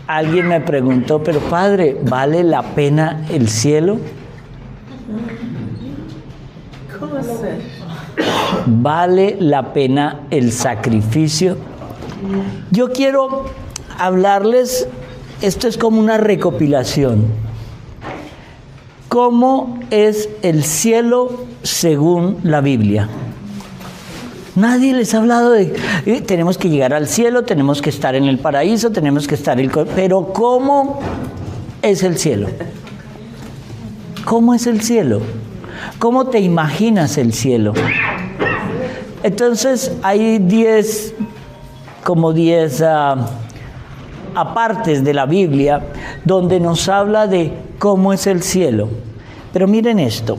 Alguien me preguntó, pero padre, ¿vale la pena el cielo? ¿Cómo hacer? ¿Vale la pena el sacrificio? Yo quiero hablarles, esto es como una recopilación. ¿Cómo es el cielo según la Biblia? Nadie les ha hablado de tenemos que llegar al cielo, tenemos que estar en el paraíso, tenemos que estar pero ¿cómo es el cielo? ¿Cómo es el cielo? ¿Cómo te imaginas el cielo? Entonces hay 10 apartes de la Biblia donde nos habla de cómo es el cielo. Pero miren esto.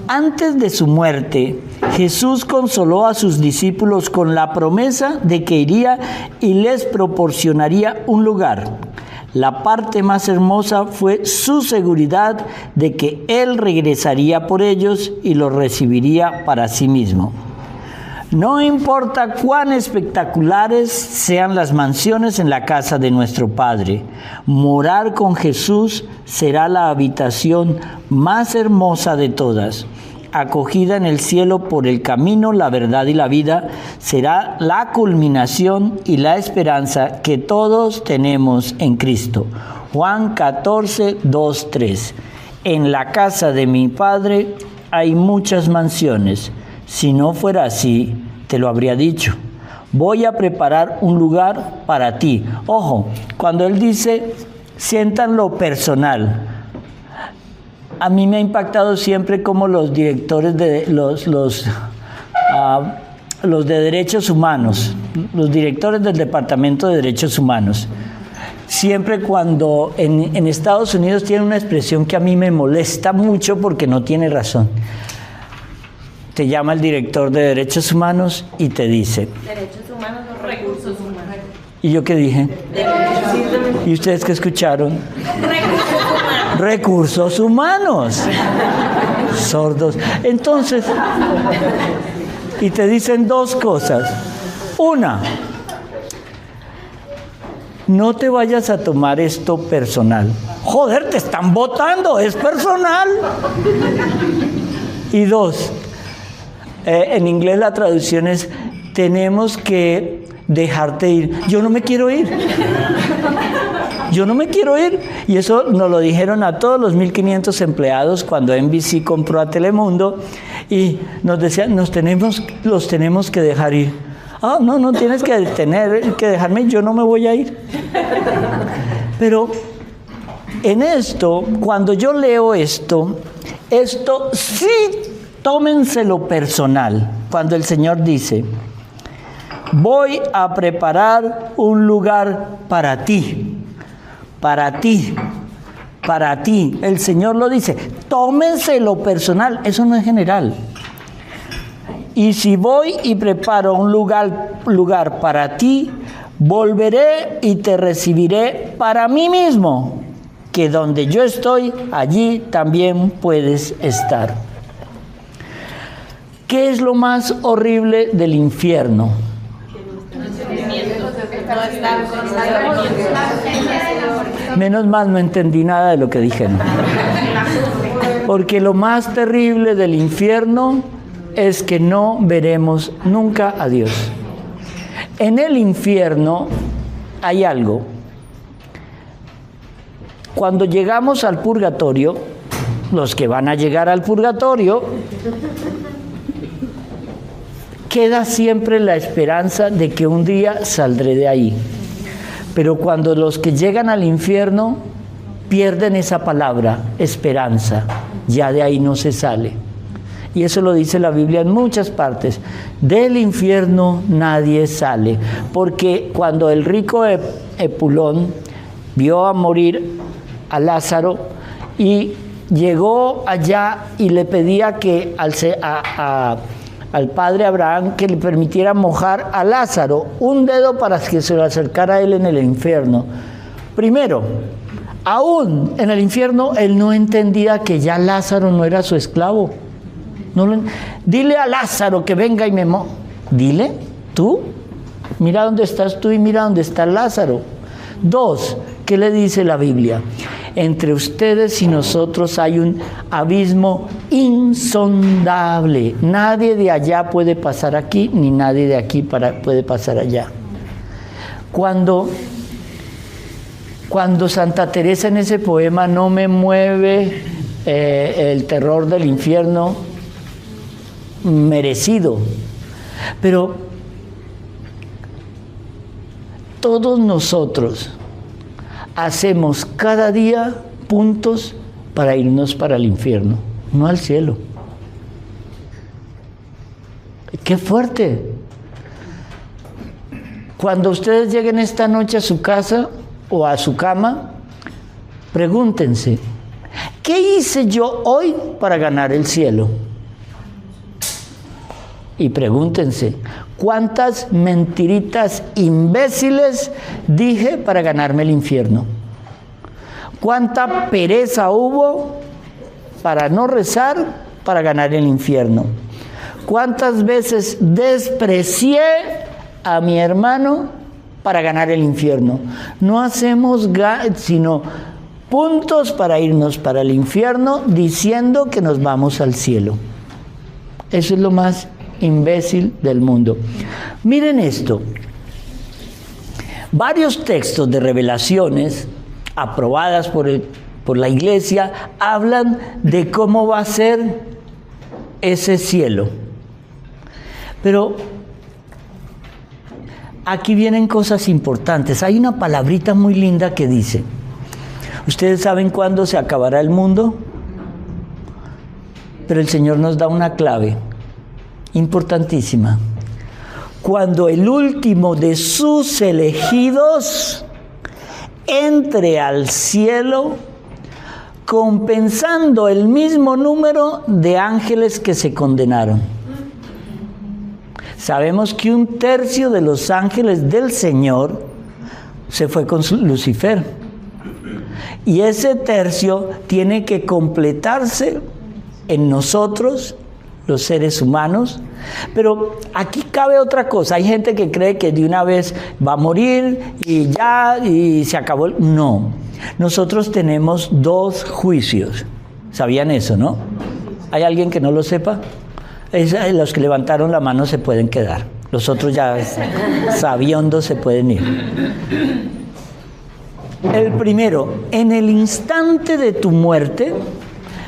Antes de su muerte, Jesús consoló a sus discípulos con la promesa de que iría y les proporcionaría un lugar. La parte más hermosa fue su seguridad de que Él regresaría por ellos y los recibiría para sí mismo. No importa cuán espectaculares sean las mansiones en la casa de nuestro Padre, morar con Jesús será la habitación más hermosa de todas. Acogida en el cielo por el camino, la verdad y la vida, será la culminación y la esperanza que todos tenemos en Cristo. Juan 14, 2, 3. En la casa de mi Padre hay muchas mansiones. Si no fuera así, te lo habría dicho. Voy a preparar un lugar para ti. Ojo, cuando él dice, sientan lo personal. A mí me ha impactado siempre cómo los directores de los de derechos humanos, los directores del Departamento de Derechos Humanos, siempre cuando en Estados Unidos tienen una expresión que a mí me molesta mucho porque no tiene razón. Te llama el director de Derechos Humanos y te dice... Derechos humanos o recursos humanos. ¿Y yo qué dije? ¿Y ustedes qué escucharon? Recursos humanos. Sordos. Entonces, y te dicen dos cosas. Una, no te vayas a tomar esto personal. Joder, te están votando, es personal. Y dos, en inglés la traducción es, tenemos que dejarte ir. Yo no me quiero ir. Yo no me quiero ir. Y eso nos lo dijeron a todos los 1,500 empleados cuando NBC compró a Telemundo y nos decían, los tenemos que dejar ir. Ah, no tienes que dejarme, yo no me voy a ir. Pero en esto, cuando yo leo esto sí, tómenselo personal. Cuando el Señor dice, voy a preparar un lugar para ti. Para ti, para ti. El Señor lo dice, tómenselo personal, eso no es general. Y si voy y preparo un lugar para ti, volveré y te recibiré para mí mismo, que donde yo estoy, allí también puedes estar. ¿Qué es lo más horrible del infierno? Menos mal no entendí nada de lo que dijeron. Porque lo más terrible del infierno es que no veremos nunca a Dios. En el infierno hay algo. Cuando llegamos al purgatorio, los que van a llegar al purgatorio, queda siempre la esperanza de que un día saldré de ahí. Pero cuando los que llegan al infierno pierden esa palabra, esperanza, ya de ahí no se sale. Y eso lo dice la Biblia en muchas partes. Del infierno nadie sale. Porque cuando el rico Epulón vio a morir a Lázaro y llegó allá y le pedía que al padre Abraham que le permitiera mojar a Lázaro un dedo para que se lo acercara a él en el infierno. Primero, aún en el infierno él no entendía que ya Lázaro no era su esclavo. Dile a Lázaro que venga y me Dile, tú, mira dónde estás tú y mira dónde está Lázaro. 2, ¿qué le dice la Biblia? Entre ustedes y nosotros hay un abismo insondable. Nadie de allá puede pasar aquí, ni nadie de aquí puede pasar allá. Cuando Santa Teresa en ese poema no me mueve el terror del infierno merecido, pero todos nosotros hacemos cada día puntos para irnos para el infierno, no al cielo. ¡Qué fuerte! Cuando ustedes lleguen esta noche a su casa o a su cama, pregúntense, ¿qué hice yo hoy para ganar el cielo? Y pregúntense, ¿cuántas mentiritas imbéciles dije para ganarme el infierno? ¿Cuánta pereza hubo para no rezar para ganar el infierno? ¿Cuántas veces desprecié a mi hermano para ganar el infierno? No hacemos sino puntos para irnos para el infierno diciendo que nos vamos al cielo. Eso es lo más imbécil del mundo. Miren esto. Varios textos de revelaciones aprobadas por la Iglesia hablan de cómo va a ser ese cielo. Pero aquí vienen cosas importantes. Hay una palabrita muy linda que dice, ¿ustedes saben cuándo se acabará el mundo? Pero el Señor nos da una clave importantísima. Cuando el último de sus elegidos entre al cielo, compensando el mismo número de ángeles que se condenaron. Sabemos que 1/3 de los ángeles del Señor se fue con Lucifer. Y ese tercio tiene que completarse en nosotros, los seres humanos. Pero aquí cabe otra cosa. Hay gente que cree que de una vez va a morir y ya, y se acabó. No. Nosotros tenemos 2 juicios. ¿Sabían eso, no? ¿Hay alguien que no lo sepa? Los que levantaron la mano se pueden quedar. Los otros ya sabiondos se pueden ir. El primero, en el instante de tu muerte,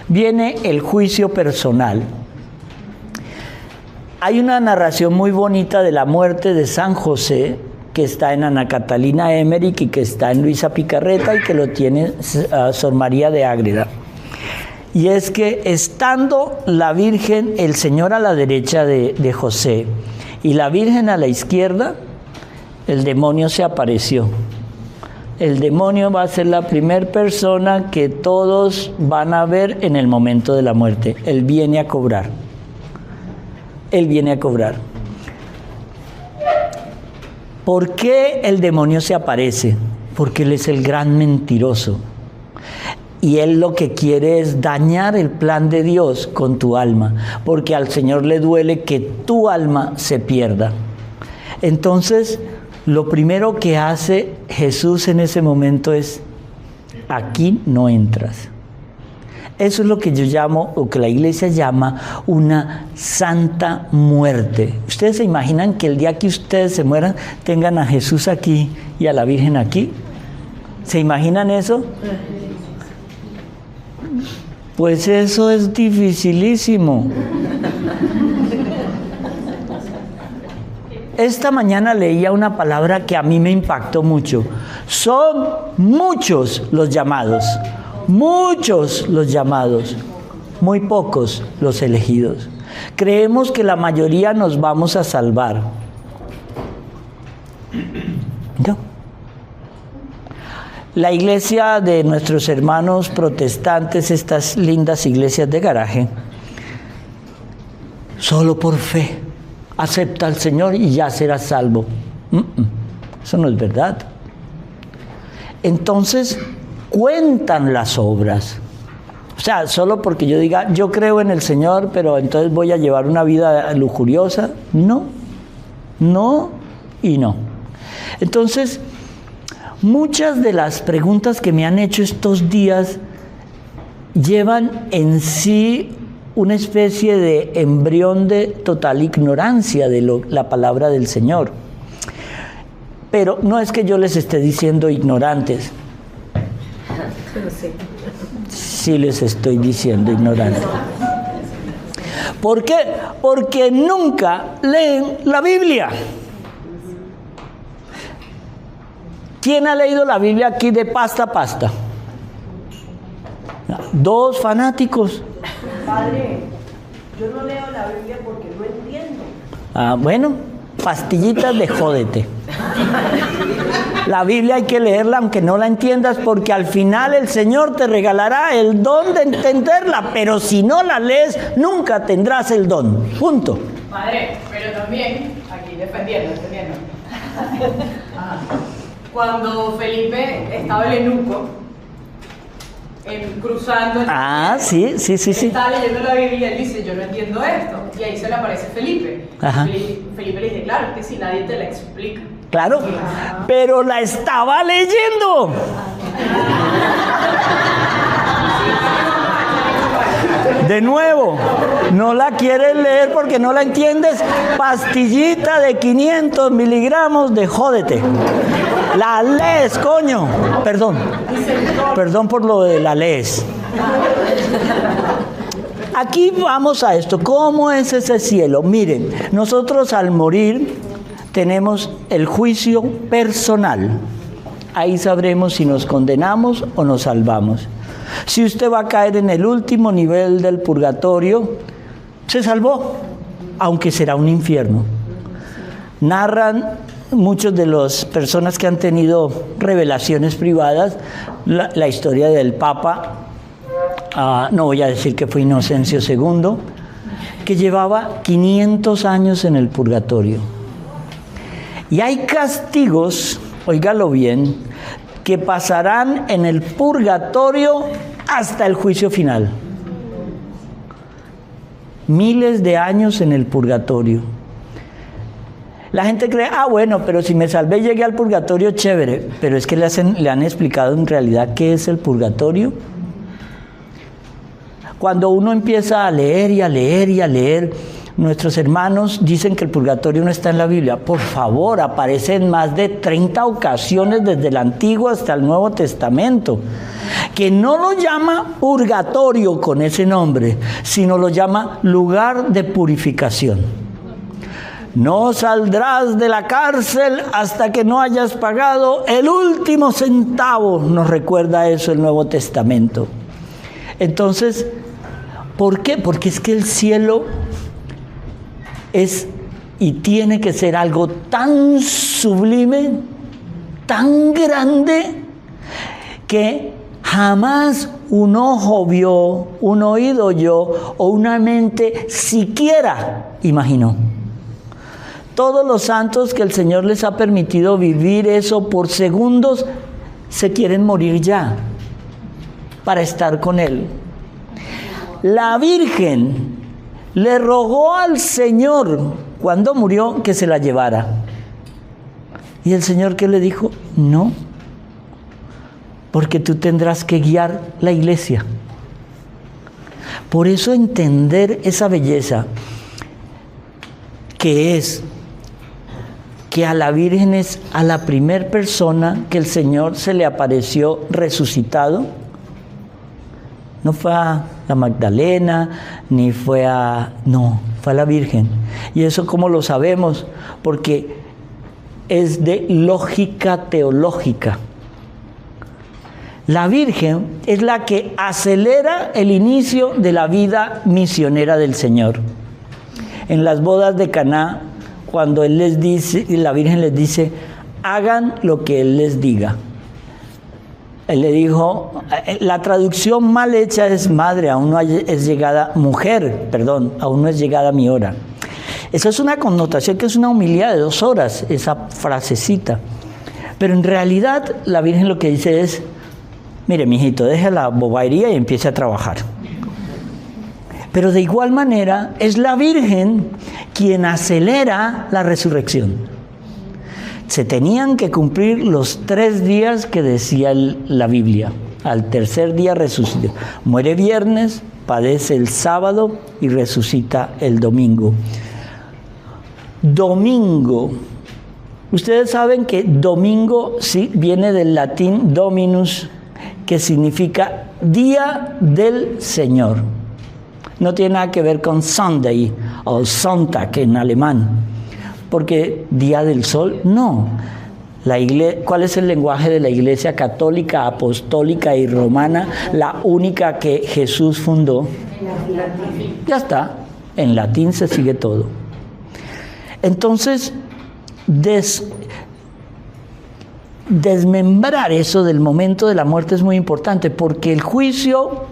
viene el juicio personal. Hay una narración muy bonita de la muerte de San José, que está en Ana Catalina Emmerich y que está en Luisa Picarreta y que lo tiene Sor María de Ágreda. Y es que estando la Virgen, el Señor a la derecha de José y la Virgen a la izquierda, el demonio se apareció. El demonio va a ser la primera persona que todos van a ver en el momento de la muerte. Él viene a cobrar. Él viene a cobrar. ¿Por qué el demonio se aparece? Porque él es el gran mentiroso. Y él lo que quiere es dañar el plan de Dios con tu alma, porque al Señor le duele que tu alma se pierda. Entonces, lo primero que hace Jesús en ese momento es, aquí no entras. Eso es lo que yo llamo, o que la Iglesia llama, una santa muerte. ¿Ustedes se imaginan que el día que ustedes se mueran, tengan a Jesús aquí y a la Virgen aquí? ¿Se imaginan eso? Pues eso es dificilísimo. Esta mañana leía una palabra que a mí me impactó mucho. Son muchos los llamados. Muchos los llamados, muy pocos los elegidos. Creemos que la mayoría nos vamos a salvar. ¿No? La iglesia de nuestros hermanos protestantes, estas lindas iglesias de garaje, solo por fe, acepta al Señor y ya serás salvo. Eso no es verdad. Entonces, cuentan las obras. O sea, solo porque yo diga, yo creo en el Señor, pero entonces voy a llevar una vida lujuriosa. No, no y no. Entonces, Muchas de las preguntas que me han hecho estos días llevan en sí una especie de embrión de total ignorancia de la palabra del Señor. Pero no es que yo les esté diciendo ignorantes. Sí les estoy diciendo ignorantes. ¿Por qué? Porque nunca leen la Biblia. ¿Quién ha leído la Biblia aquí de pasta a pasta? 2 fanáticos. Padre, yo no leo la Biblia porque no entiendo. Bueno, pastillitas de jódete. La Biblia hay que leerla aunque no la entiendas, porque al final el Señor te regalará el don de entenderla, pero si no la lees, nunca tendrás el don. Punto. Padre, pero también, aquí defendiendo. Cuando Felipe estaba en eunuco, cruzando... Sí. Estaba leyendo la Biblia y él dice, yo no entiendo esto. Y ahí se le aparece Felipe. Ajá. Felipe le dice, claro, es que si nadie te la explica. Claro, pero la estaba leyendo. De nuevo, no la quieres leer porque no la entiendes. Pastillita de 500 miligramos de jódete. La lees, coño. Perdón por lo de la lees. Aquí vamos a esto. ¿Cómo es ese cielo? Miren, nosotros al morir tenemos el juicio personal. Ahí sabremos si nos condenamos o nos salvamos. Si usted va a caer en el último nivel del purgatorio, se salvó, aunque será un infierno. Narran muchos de las personas que han tenido revelaciones privadas la historia del Papa, no voy a decir que fue Inocencio II, que llevaba 500 años en el purgatorio. Y hay castigos, óigalo bien, que pasarán en el purgatorio hasta el juicio final. Miles de años en el purgatorio. La gente cree, bueno, pero si me salvé y llegué al purgatorio, chévere. Pero es que le han explicado en realidad qué es el purgatorio. Cuando uno empieza a leer y a leer y a leer, nuestros hermanos dicen que el purgatorio no está en la Biblia. Por favor, aparece en más de 30 ocasiones desde el Antiguo hasta el Nuevo Testamento. Que no lo llama purgatorio con ese nombre, sino lo llama lugar de purificación. No saldrás de la cárcel hasta que no hayas pagado el último centavo. Nos recuerda eso el Nuevo Testamento. Entonces, ¿por qué? Porque es que el cielo es y tiene que ser algo tan sublime, tan grande, que jamás un ojo vio, un oído oyó o una mente siquiera imaginó. Todos los santos que el Señor les ha permitido vivir eso por segundos, se quieren morir ya para estar con Él. La Virgen le rogó al Señor cuando murió que se la llevara. ¿Y el Señor qué le dijo? No, porque tú tendrás que guiar la iglesia. Por eso entender esa belleza que es que a la Virgen es a la primer persona que el Señor se le apareció resucitado. No fue a la Magdalena, ni fue a... No, fue a la Virgen. Y eso ¿cómo lo sabemos? Porque es de lógica teológica. La Virgen es la que acelera el inicio de la vida misionera del Señor. En las bodas de Caná, cuando Él les dice, la Virgen les dice, hagan lo que Él les diga. Él le dijo, la traducción mal hecha es madre, aún no es llegada, mujer, perdón, aún no es llegada mi hora. Esa es una connotación que es una homilía de 2 horas, esa frasecita. Pero en realidad la Virgen lo que dice es, mire, mijito, deje la bobadería y empiece a trabajar. Pero de igual manera es la Virgen quien acelera la resurrección. se tenían que cumplir los 3 días que decía la Biblia. Al tercer día resucitó. Muere viernes, padece el sábado y resucita el domingo. Domingo. Ustedes saben que domingo sí viene del latín dominus, que significa día del Señor. No tiene nada que ver con Sunday o Sonntag en alemán, porque día del sol, no. ¿Cuál es el lenguaje de la Iglesia católica, apostólica y romana? La única que Jesús fundó. Ya está, en latín se sigue todo. Entonces, desmembrar eso del momento de la muerte es muy importante, porque el juicio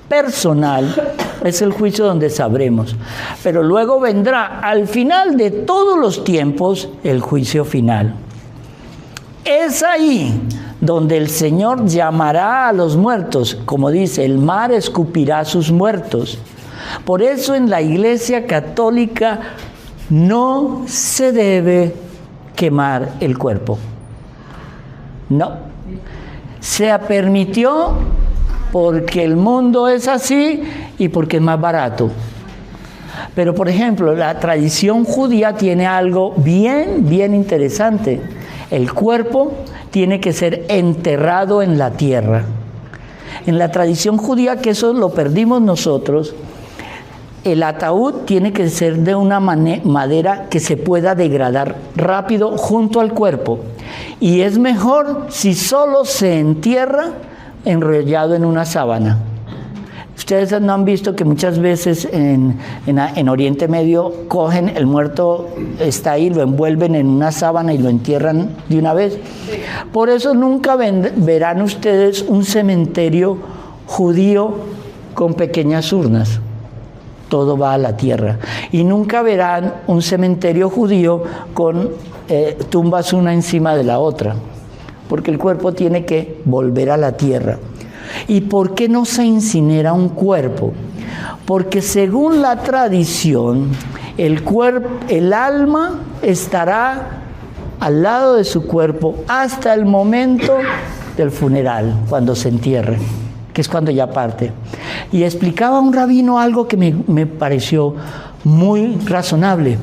personal es el juicio donde sabremos, pero luego vendrá al final de todos los tiempos el juicio final. Es ahí donde el Señor llamará a los muertos, como dice, el mar escupirá a sus muertos. Por eso en la Iglesia católica no se debe quemar el cuerpo. No. Se permitió porque el mundo es así y porque es más barato. Pero, por ejemplo, la tradición judía tiene algo bien interesante. El cuerpo tiene que ser enterrado en la tierra. En la tradición judía, que eso lo perdimos nosotros, el ataúd tiene que ser de una madera que se pueda degradar rápido junto al cuerpo. Y es mejor si solo se entierra enrollado en una sábana. Ustedes no han visto que muchas veces en Oriente Medio cogen el muerto, está ahí, lo envuelven en una sábana y lo entierran de una vez. Por eso nunca verán ustedes un cementerio judío con pequeñas urnas. Todo va a la tierra. Y nunca verán un cementerio judío con tumbas una encima de la otra, porque el cuerpo tiene que volver a la tierra. ¿Y por qué no se incinera un cuerpo? Porque según la tradición, el alma estará al lado de su cuerpo hasta el momento del funeral, cuando se entierre, que es cuando ya parte. Y explicaba un rabino algo que me pareció muy razonable.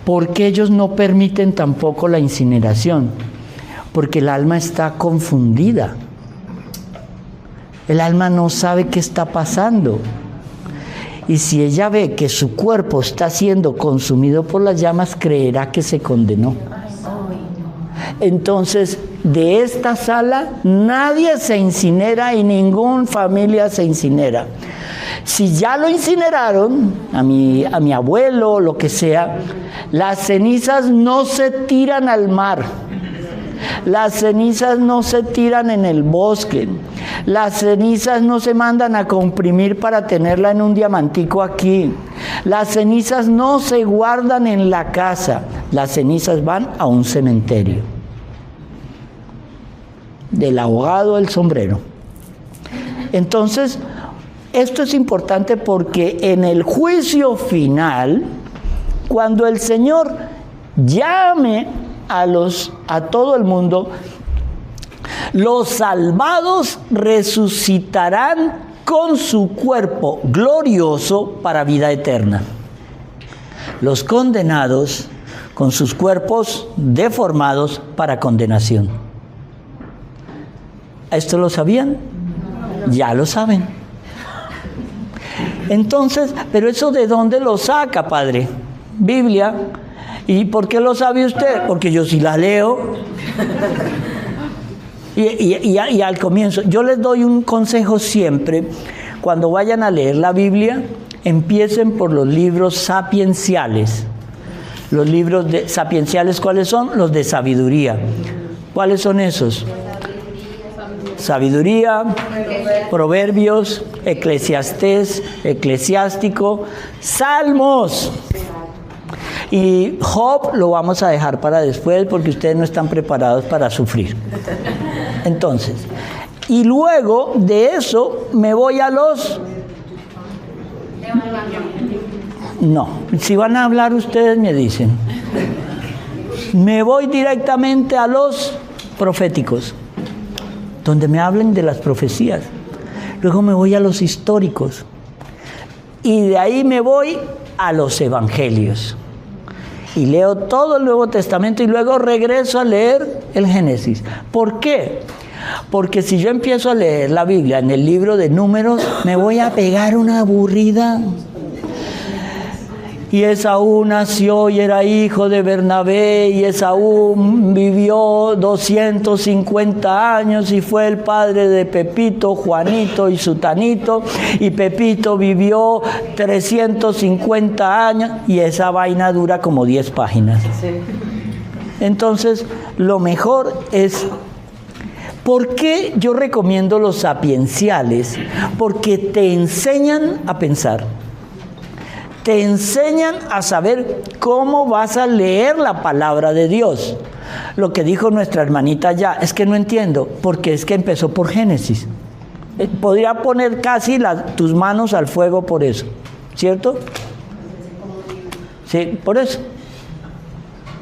¿Por qué ellos no permiten tampoco la incineración? Porque el alma está confundida. El alma no sabe qué está pasando. Y si ella ve que su cuerpo está siendo consumido por las llamas, creerá que se condenó. Entonces, de esta sala nadie se incinera y ninguna familia se incinera. Si ya lo incineraron, a mi abuelo, lo que sea, las cenizas no se tiran al mar. Las cenizas no se tiran en el bosque. Las cenizas no se mandan a comprimir para tenerla en un diamantico aquí. Las cenizas no se guardan en la casa. Las cenizas van a un cementerio. Del ahogado al sombrero. Entonces, esto es importante porque en el juicio final, cuando el Señor llame a todo el mundo, los salvados resucitarán con su cuerpo glorioso para vida eterna. Los condenados con sus cuerpos deformados para condenación. ¿Esto lo sabían? Ya lo saben. Entonces, ¿pero eso de dónde lo saca, padre? Biblia. ¿Y por qué lo sabe usted? Porque yo sí la leo. Y al comienzo, yo les doy un consejo siempre. Cuando vayan a leer la Biblia, empiecen por los libros sapienciales. Los libros sapienciales, ¿cuáles son? Los de sabiduría. ¿Cuáles son esos? Sabiduría, Proverbios, Eclesiastés, Eclesiástico, Salmos. Y Job lo vamos a dejar para después porque ustedes no están preparados para sufrir. Entonces, y luego de eso me voy a los... No, si van a hablar ustedes me dicen. me voy directamente a los proféticos, donde me hablen de las profecías. Luego me voy a los históricos. Y de ahí me voy a los evangelios. Y leo todo el Nuevo Testamento y luego regreso a leer el Génesis. ¿Por qué? Porque si yo empiezo a leer la Biblia en el libro de Números, me voy a pegar una aburrida. Y Esaú nació y era hijo de Bernabé, y Esaú vivió 250 años y fue el padre de Pepito, Juanito y Sutanito, y Pepito vivió 350 años, y esa vaina dura como 10 páginas. Entonces, lo mejor es... ¿Por qué yo recomiendo los sapienciales? Porque te enseñan a pensar. Te enseñan a saber cómo vas a leer la palabra de Dios. Lo que dijo nuestra hermanita ya, es que no entiendo, porque es que empezó por Génesis. Podría poner casi tus manos al fuego por eso, ¿cierto? Sí, por eso.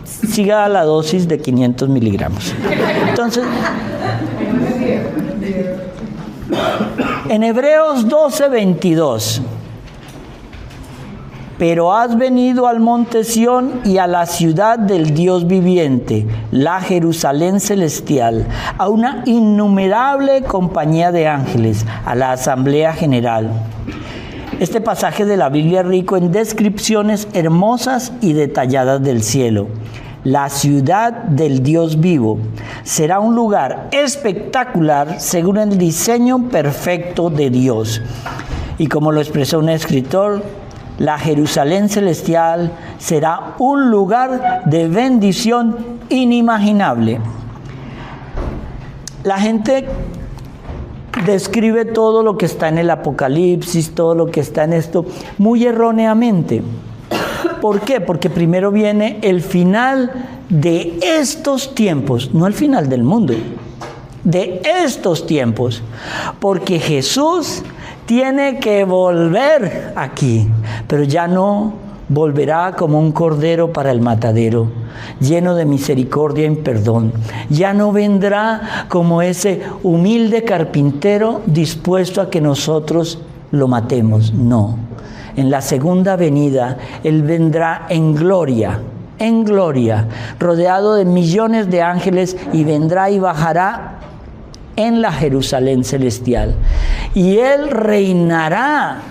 Siga la dosis de 500 miligramos. Entonces, en Hebreos 12:22, pero has venido al monte Sión y a la ciudad del Dios viviente, la Jerusalén celestial, a una innumerable compañía de ángeles, a la asamblea general. Este pasaje de la Biblia es rico en descripciones hermosas y detalladas del cielo. La ciudad del Dios vivo será un lugar espectacular según el diseño perfecto de Dios. Y como lo expresó un escritor, la Jerusalén celestial será un lugar de bendición inimaginable. La gente describe todo lo que está en el Apocalipsis, todo lo que está en esto, muy erróneamente. ¿Por qué? Porque primero viene el final de estos tiempos, no el final del mundo, de estos tiempos, porque Jesús tiene que volver aquí, pero ya no volverá como un cordero para el matadero, lleno de misericordia y perdón. Ya no vendrá como ese humilde carpintero dispuesto a que nosotros lo matemos, no. En la segunda venida, Él vendrá en gloria, rodeado de millones de ángeles, y vendrá y bajará en la Jerusalén celestial. Y Él reinará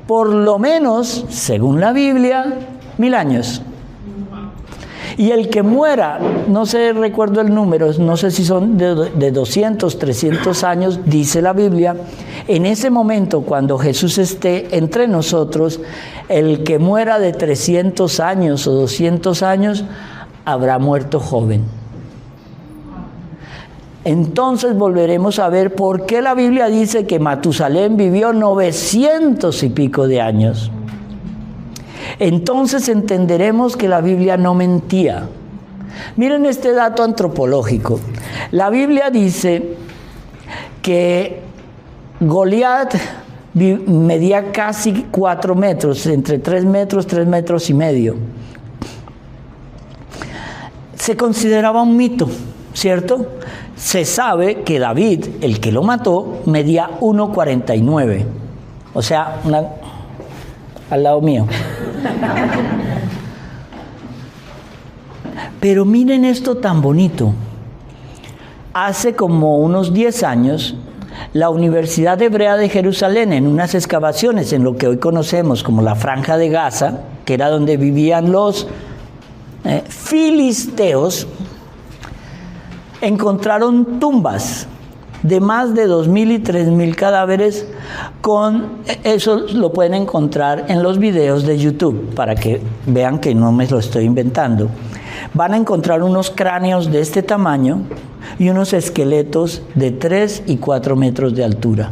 por lo menos, según la Biblia, 1000 años. Y el que muera, no sé, recuerdo el número, no sé si son de 200, 300 años, dice la Biblia. En ese momento, cuando Jesús esté entre nosotros, el que muera de 300 años o 200 años, habrá muerto joven. Entonces volveremos a ver por qué la Biblia dice que Matusalén vivió 900 y pico de años. Entonces entenderemos que la Biblia no mentía. Miren este dato antropológico. La Biblia dice que Goliat medía casi 4 metros, entre 3 metros, 3 metros y medio. Se consideraba un mito, ¿cierto? Se sabe que David, el que lo mató, medía 1,49. O sea, al lado mío. Pero miren esto tan bonito. Hace como unos 10 años, la Universidad Hebrea de Jerusalén, en unas excavaciones en lo que hoy conocemos como la Franja de Gaza, que era donde vivían los filisteos, encontraron tumbas de más de 2.000 y 3.000 cadáveres. Eso lo pueden encontrar en los videos de YouTube, para que vean que no me lo estoy inventando. Van a encontrar unos cráneos de este tamaño y unos esqueletos de 3 y 4 metros de altura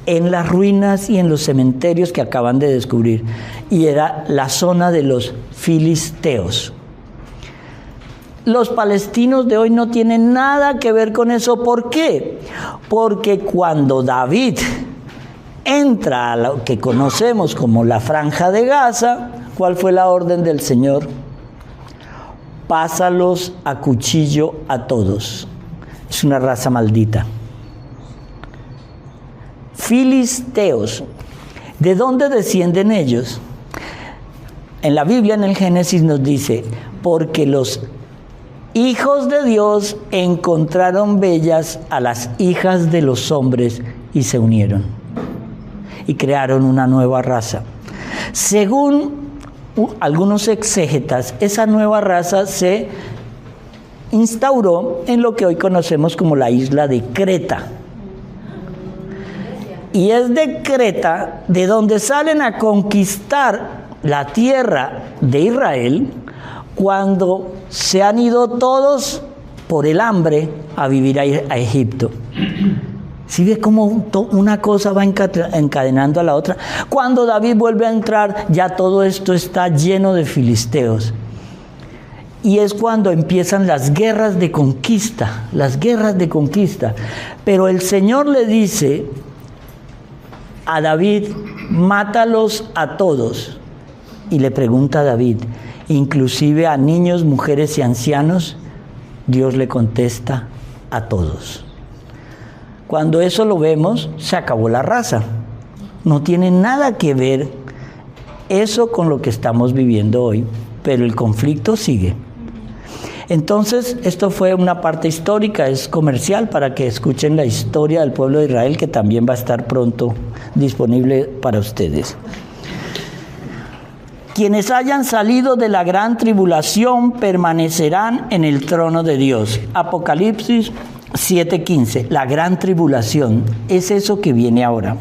en las ruinas y en los cementerios que acaban de descubrir. Y era la zona de los filisteos. Los palestinos de hoy no tienen nada que ver con eso. ¿Por qué? Porque cuando David entra a lo que conocemos como la Franja de Gaza, ¿cuál fue la orden del Señor? pásalos a cuchillo a todos. Es una raza maldita. Filisteos. ¿De dónde descienden ellos? En la Biblia, en el Génesis, nos dice, porque los hijos de Dios encontraron bellas a las hijas de los hombres y se unieron y crearon una nueva raza. Según algunos exégetas, esa nueva raza se instauró en lo que hoy conocemos como la isla de Creta. Y es de Creta de donde salen a conquistar la tierra de Israel cuando se han ido todos por el hambre a vivir a Egipto. ¿Sí ves cómo una cosa va encadenando a la otra? Cuando David vuelve a entrar, ya todo esto está lleno de filisteos. Y es cuando empiezan las guerras de conquista, Pero el Señor le dice a David, mátalos a todos. Y le pregunta a David, inclusive a niños, mujeres y ancianos. Dios le contesta, a todos. Cuando eso lo vemos, se acabó la raza. No tiene nada que ver eso con lo que estamos viviendo hoy, pero el conflicto sigue. Entonces, esto fue una parte histórica, es comercial, para que escuchen la historia del pueblo de Israel, que también va a estar pronto disponible para ustedes. Quienes hayan salido de la gran tribulación permanecerán en el trono de Dios. Apocalipsis 7:15, la gran tribulación, es eso que viene ahora.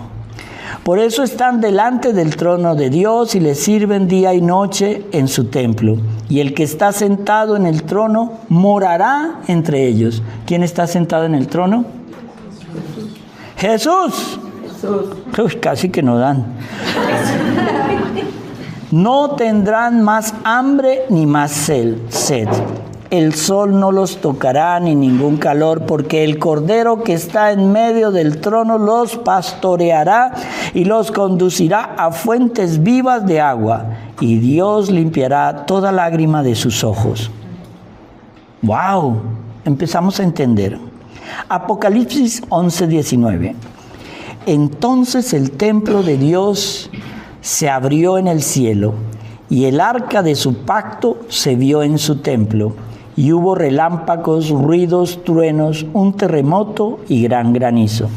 Por eso están delante del trono de Dios y le sirven día y noche en su templo. Y el que está sentado en el trono morará entre ellos. ¿Quién está sentado en el trono? Jesús. Uy, casi que no dan. No tendrán más hambre ni más sed. El sol no los tocará ni ningún calor, porque el Cordero que está en medio del trono los pastoreará y los conducirá a fuentes vivas de agua, y Dios limpiará toda lágrima de sus ojos. ¡Wow! Empezamos a entender. Apocalipsis 11:19. Entonces el templo de Dios se abrió en el cielo, y el arca de su pacto se vio en su templo. Y hubo relámpagos, ruidos, truenos, un terremoto y gran granizo.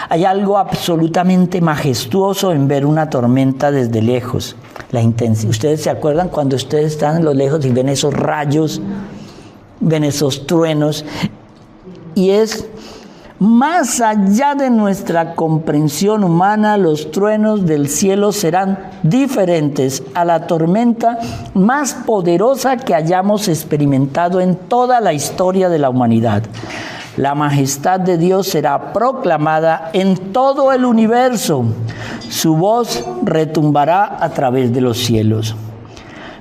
Hay algo absolutamente majestuoso en ver una tormenta desde lejos. ¿Ustedes se acuerdan cuando ustedes están en lo lejos y ven esos rayos, ven esos truenos? Y es más allá de nuestra comprensión humana. Los truenos del cielo serán diferentes a la tormenta más poderosa que hayamos experimentado en toda la historia de la humanidad. La majestad de Dios será proclamada en todo el universo. Su voz retumbará a través de los cielos.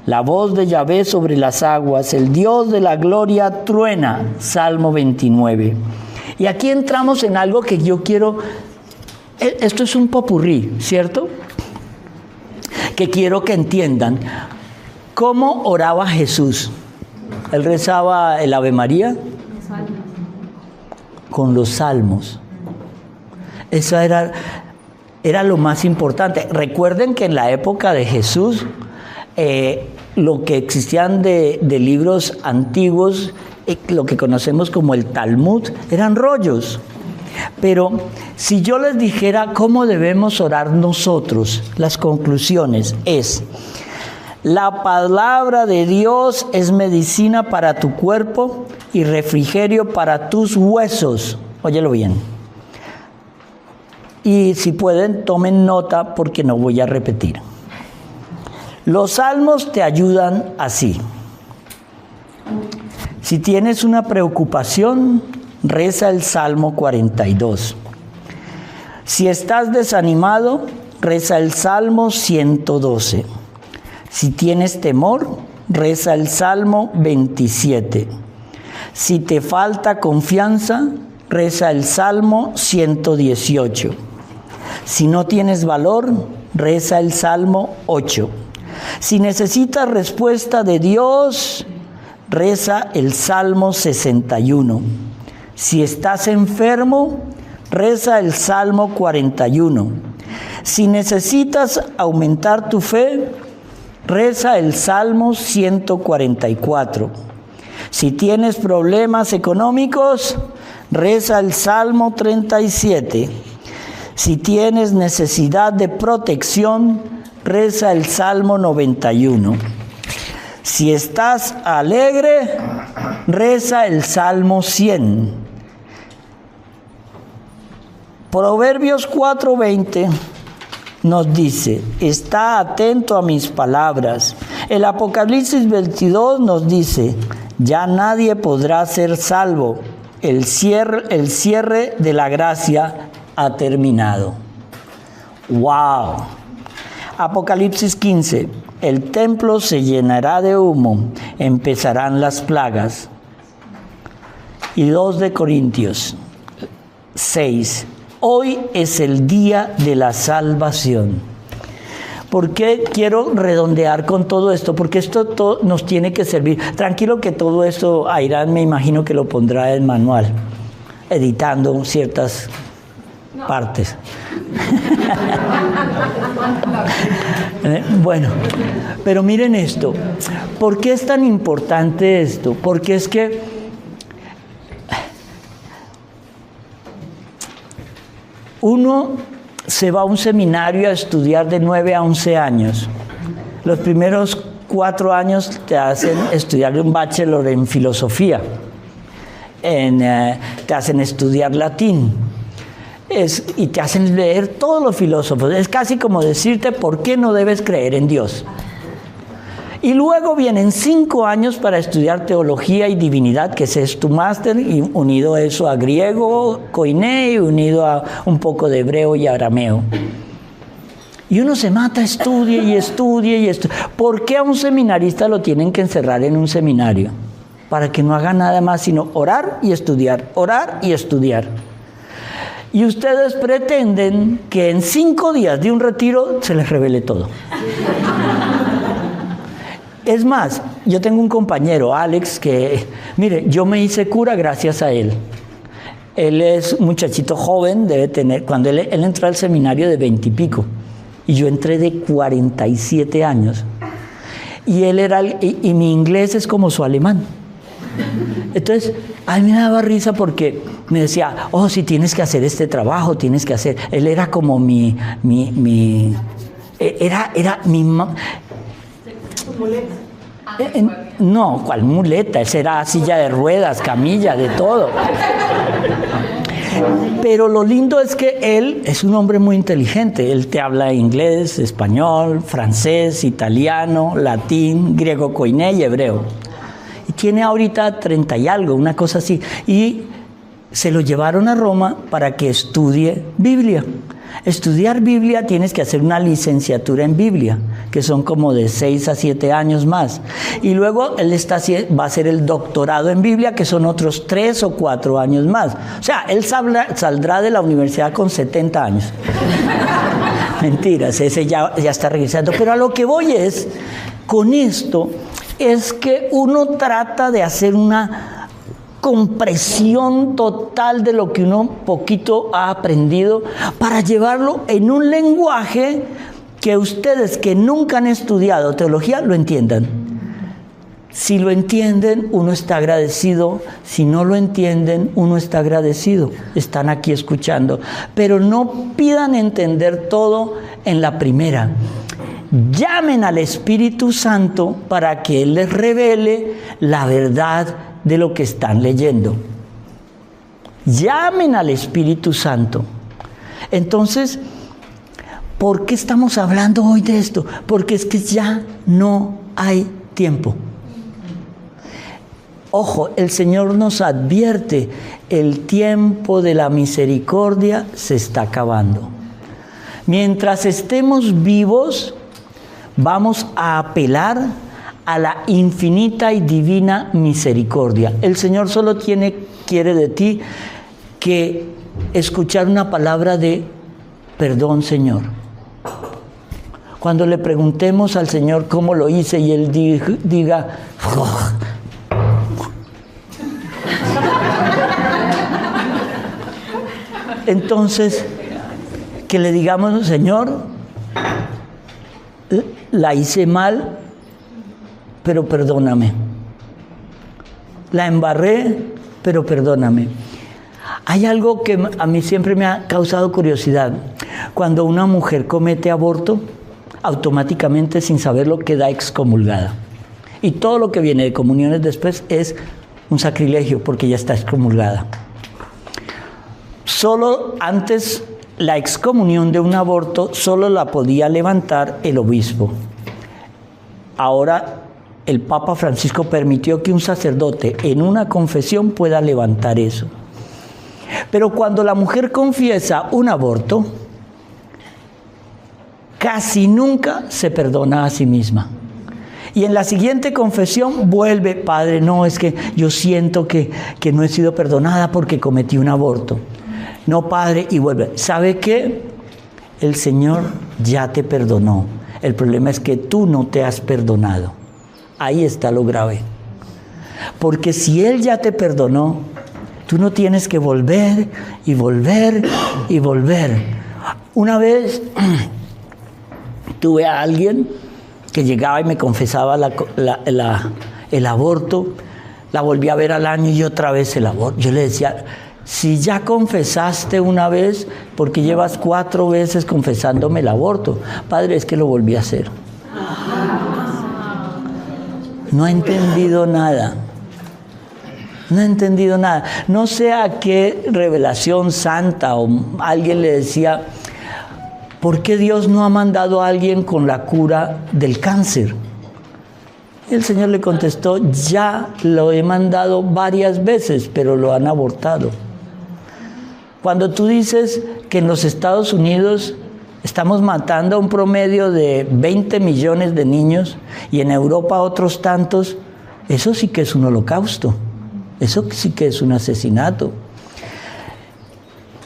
La voz de Yahvé sobre las aguas, el Dios de la gloria truena. Salmo 29. Y aquí entramos en algo que yo quiero, esto es un popurrí, ¿cierto? Que quiero que entiendan. ¿Cómo oraba Jesús? Él rezaba el Ave María con los salmos. Eso era lo más importante. Recuerden que en la época de Jesús, lo que existían de libros antiguos, lo que conocemos como el Talmud, eran rollos. Pero si yo les dijera cómo debemos orar nosotros, las conclusiones es: la palabra de Dios es medicina para tu cuerpo y refrigerio para tus huesos. Óyelo bien. Y si pueden, tomen nota porque no voy a repetir. Los salmos te ayudan así. Si tienes una preocupación, reza el Salmo 42. Si estás desanimado, reza el Salmo 112. Si tienes temor, reza el Salmo 27. Si te falta confianza, reza el Salmo 118. Si no tienes valor, reza el Salmo 8. Si necesitas respuesta de Dios, reza el Salmo 61. Si estás enfermo, reza el Salmo 41. Si necesitas aumentar tu fe, reza el Salmo 144. Si tienes problemas económicos, reza el Salmo 37. Si tienes necesidad de protección, reza el Salmo 91. Si estás alegre, reza el Salmo 100. Proverbios 4:20 nos dice, está atento a mis palabras. El Apocalipsis 22 nos dice, ya nadie podrá ser salvo. El cierre de la gracia ha terminado. ¡Wow! Apocalipsis 15. El templo se llenará de humo. Empezarán las plagas. Y 2 de Corintios 6. Hoy es el día de la salvación. ¿Por qué quiero redondear con todo esto? Porque esto todo nos tiene que servir. Tranquilo que todo esto, Airán me imagino que lo pondrá en manual, editando ciertas partes. Bueno, pero miren esto. ¿Por qué es tan importante esto? Porque es que uno se va a un seminario a estudiar de 9 a 11 años. Los primeros 4 años te hacen estudiar un bachelor en filosofía. Te hacen estudiar latín. Y te hacen leer todos los filósofos. Es casi como decirte por qué no debes creer en Dios. Y luego vienen 5 años para estudiar teología y divinidad, que ese es tu máster, y unido eso a griego, koiné, y unido a un poco de hebreo y arameo. Y uno se mata, estudia y estudia y estudia. ¿Por qué a un seminarista lo tienen que encerrar en un seminario? Para que no haga nada más sino orar y estudiar, orar y estudiar. Y ustedes pretenden que en 5 días de un retiro se les revele todo. Es más, yo tengo un compañero, Alex, que, mire, yo me hice cura gracias a él. Él es un muchachito joven, debe tener, cuando él entró al seminario de 20 y pico, y yo entré de 47 años. Y él era, y mi inglés es como su alemán. Entonces, a mí me daba risa porque me decía, oh, si tienes que hacer este trabajo, tienes que hacer. Él era como no, ¿cuál muleta? Esa era silla de ruedas, camilla, de todo. Pero lo lindo es que él es un hombre muy inteligente. Él te habla inglés, español, francés, italiano, latín, griego koiné y hebreo. Y tiene ahorita 30 y algo, una cosa así. Y se lo llevaron a Roma para que estudie Biblia. Estudiar Biblia tienes que hacer una licenciatura en Biblia, que son como de 6 a 7 años más. Y luego él va a hacer el doctorado en Biblia, que son otros 3 o 4 años más. O sea, él saldrá de la universidad con 70 años. Mentiras, ese ya está regresando. Pero a lo que voy con esto, es que uno trata de hacer una compresión total de lo que uno poquito ha aprendido para llevarlo en un lenguaje que ustedes que nunca han estudiado teología lo entiendan. Si lo entienden, uno está agradecido. Si no lo entienden, uno está agradecido. Están aquí escuchando. Pero no pidan entender todo en la primera. Llamen al Espíritu Santo para que Él les revele la verdad de lo que están leyendo. Llamen al Espíritu Santo. Entonces, ¿por qué estamos hablando hoy de esto? Porque es que ya no hay tiempo. Ojo, el Señor nos advierte, el tiempo de la misericordia se está acabando. Mientras estemos vivos, vamos a apelar a la infinita y divina misericordia. El Señor solo quiere de ti que escuchar una palabra de perdón, Señor. Cuando le preguntemos al Señor cómo lo hice y Él diga, Entonces, que le digamos, Señor, la hice mal, pero perdóname. La embarré, pero perdóname. Hay algo que a mí siempre me ha causado curiosidad. Cuando una mujer comete aborto, automáticamente, sin saberlo, queda excomulgada. Y todo lo que viene de comuniones después es un sacrilegio, porque ya está excomulgada. Solo antes, la excomunión de un aborto solo la podía levantar el obispo. Ahora, el Papa Francisco permitió que un sacerdote en una confesión pueda levantar eso. Pero cuando la mujer confiesa un aborto, casi nunca se perdona a sí misma. Y en la siguiente confesión vuelve, Padre, no, es que yo siento que no he sido perdonada porque cometí un aborto. No, Padre, y vuelve. ¿Sabe qué? El Señor ya te perdonó. El problema es que tú no te has perdonado. Ahí está lo grave. Porque si Él ya te perdonó, tú no tienes que volver y volver y volver. Una vez tuve a alguien que llegaba y me confesaba el aborto, la volví a ver al año y otra vez el aborto. Yo le decía, si ya confesaste una vez, ¿por qué llevas 4 veces confesándome el aborto? Padre, es que lo volví a hacer. No he entendido nada. No he entendido nada. No sé a qué revelación santa o alguien le decía, ¿por qué Dios no ha mandado a alguien con la cura del cáncer? El Señor le contestó, ya lo he mandado varias veces, pero lo han abortado. Cuando tú dices que en los Estados Unidos estamos matando a un promedio de 20 millones de niños y en Europa otros tantos, eso sí que es un holocausto. Eso sí que es un asesinato.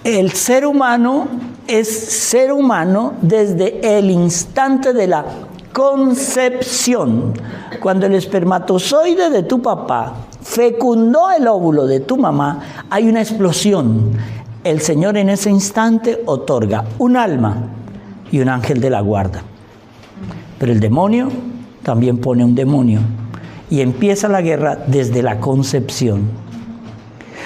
El ser humano es ser humano desde el instante de la concepción. Cuando el espermatozoide de tu papá fecundó el óvulo de tu mamá, hay una explosión. El Señor en ese instante otorga un alma y un ángel de la guarda. Pero el demonio también pone un demonio. Y empieza la guerra desde la concepción.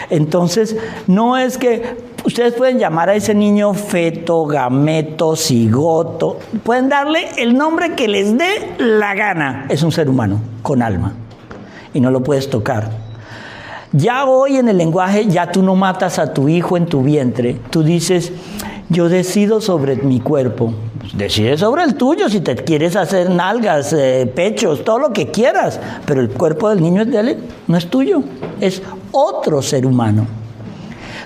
Entonces, no es que ustedes pueden llamar a ese niño feto, gameto, cigoto, pueden darle el nombre que les dé la gana. Es un ser humano con alma y no lo puedes tocar. Ya hoy en el lenguaje, ya tú no matas a tu hijo en tu vientre. Tú dices, yo decido sobre mi cuerpo. Decides sobre el tuyo, si te quieres hacer nalgas, pechos, todo lo que quieras, pero el cuerpo del niño es de él, no es tuyo, es otro ser humano.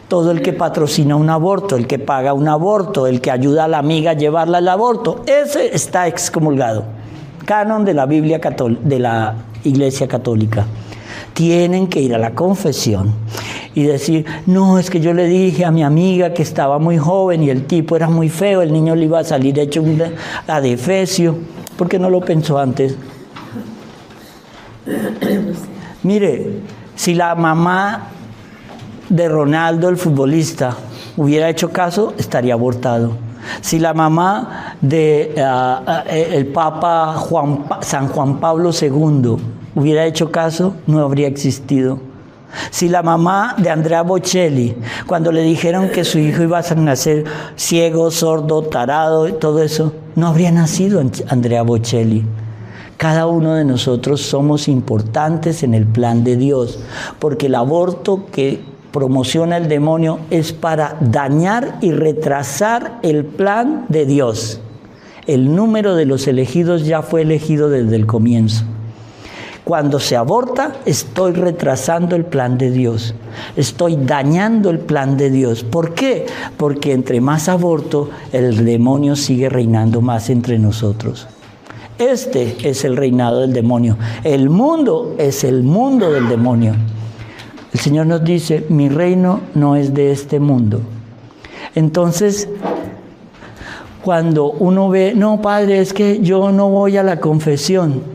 Todo el que patrocina un aborto, el que paga un aborto, el que ayuda a la amiga a llevarla al aborto, ese está excomulgado. Canon de la Biblia de la Iglesia Católica. Tienen que ir a la confesión y decir, no, es que yo le dije a mi amiga que estaba muy joven y el tipo era muy feo, el niño le iba a salir hecho un adefesio. ¿Por qué no lo pensó antes? Mire, si la mamá de Ronaldo, el futbolista, hubiera hecho caso, estaría abortado. Si la mamá de el Papa San Juan Pablo II hubiera hecho caso, no habría existido. Si la mamá de Andrea Bocelli, cuando le dijeron que su hijo iba a nacer ciego, sordo, tarado y todo eso, no habría nacido Andrea Bocelli. Cada uno de nosotros somos importantes en el plan de Dios, porque el aborto que promociona el demonio es para dañar y retrasar el plan de Dios. El número de los elegidos ya fue elegido desde el comienzo. Cuando se aborta, estoy retrasando el plan de Dios. Estoy dañando el plan de Dios. ¿Por qué? Porque entre más aborto, el demonio sigue reinando más entre nosotros. Este es el reinado del demonio. El mundo es el mundo del demonio. El Señor nos dice, mi reino no es de este mundo. Entonces, cuando uno ve, no, Padre, es que yo no voy a la confesión,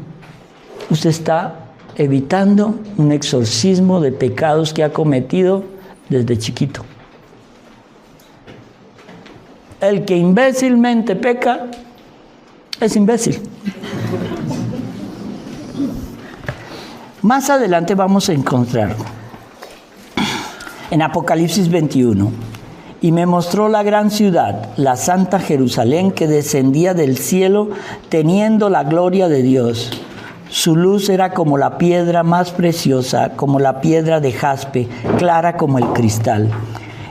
usted está evitando un exorcismo de pecados que ha cometido desde chiquito. El que imbécilmente peca es imbécil. Más adelante vamos a encontrar en Apocalipsis 21. Y me mostró la gran ciudad, la santa Jerusalén, que descendía del cielo teniendo la gloria de Dios. Su luz era como la piedra más preciosa, como la piedra de jaspe, clara como el cristal.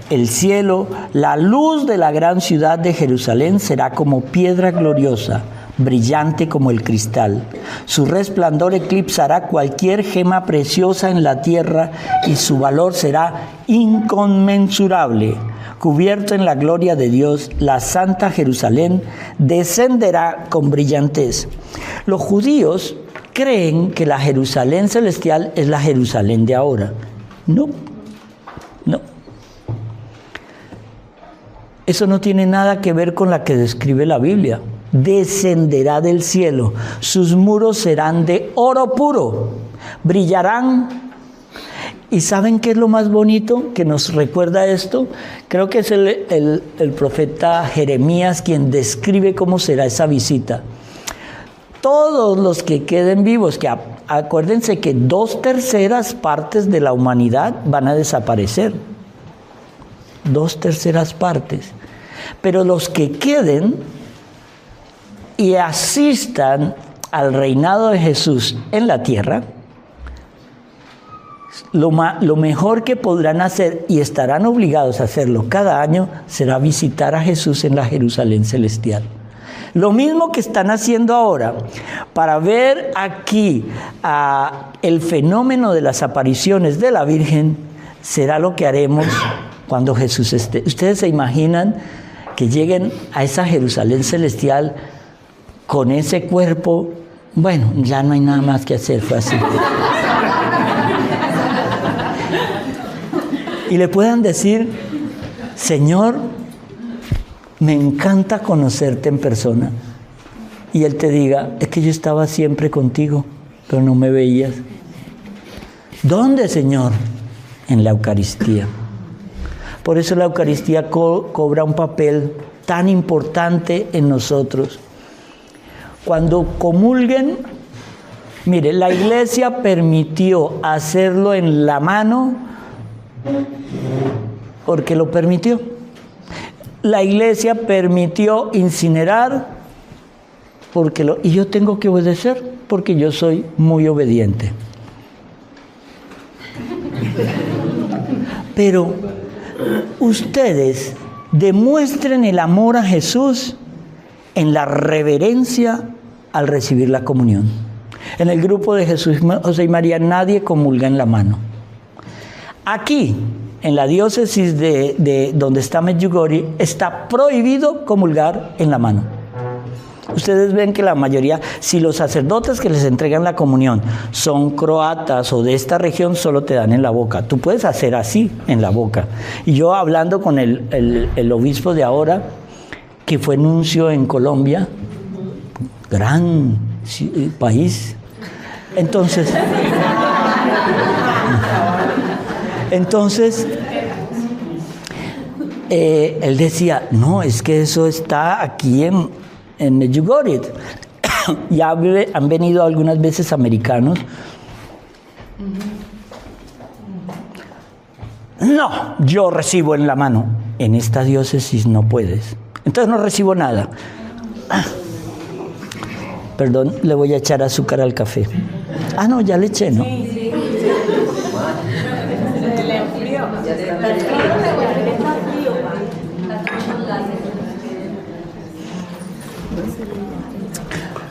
El cielo, la luz de la gran ciudad de Jerusalén, será como piedra gloriosa, brillante como el cristal. Su resplandor eclipsará cualquier gema preciosa en la tierra y su valor será inconmensurable. Cubierto en la gloria de Dios, la santa Jerusalén descenderá con brillantez. Los judíos creen que la Jerusalén celestial es la Jerusalén de ahora. No. Eso no tiene nada que ver con la que describe la Biblia. Descenderá del cielo, sus muros serán de oro puro, brillarán. ¿Y saben qué es lo más bonito que nos recuerda esto? Creo que es el profeta Jeremías quien describe cómo será esa visita. Todos los que queden vivos, que acuérdense que 2/3 partes de la humanidad van a desaparecer. 2/3 partes. Pero los que queden y asistan al reinado de Jesús en la tierra, lo mejor que podrán hacer, y estarán obligados a hacerlo cada año, será visitar a Jesús en la Jerusalén celestial. Lo mismo que están haciendo ahora, para ver aquí el fenómeno de las apariciones de la Virgen, será lo que haremos cuando Jesús esté. Ustedes se imaginan que lleguen a esa Jerusalén celestial con ese cuerpo. Bueno, ya no hay nada más que hacer, fue así. Y le puedan decir: Señor, me encanta conocerte en persona. Y Él te diga: es que yo estaba siempre contigo, pero no me veías. ¿Dónde, Señor? En la Eucaristía. Por eso la Eucaristía cobra un papel tan importante en nosotros. Cuando comulguen, mire, la Iglesia permitió hacerlo en la mano porque lo permitió. La Iglesia permitió incinerar y yo tengo que obedecer porque yo soy muy obediente. Pero ustedes demuestren el amor a Jesús en la reverencia al recibir la comunión. En el grupo de Jesús, José y María, nadie comulga en la mano. Aquí, en la diócesis de donde está Medjugorje, está prohibido comulgar en la mano. Ustedes ven que la mayoría, si los sacerdotes que les entregan la comunión son croatas o de esta región, solo te dan en la boca. Tú puedes hacer así, en la boca. Y yo hablando con el obispo de ahora, que fue nuncio en Colombia, gran país, entonces él decía: no, es que eso está aquí en Medjugorje. Ya han venido algunas veces americanos. No, yo recibo en la mano. En esta diócesis no puedes. Entonces no recibo nada. Perdón, le voy a echar azúcar al café. Ah, no, ya le eché, ¿no? Sí.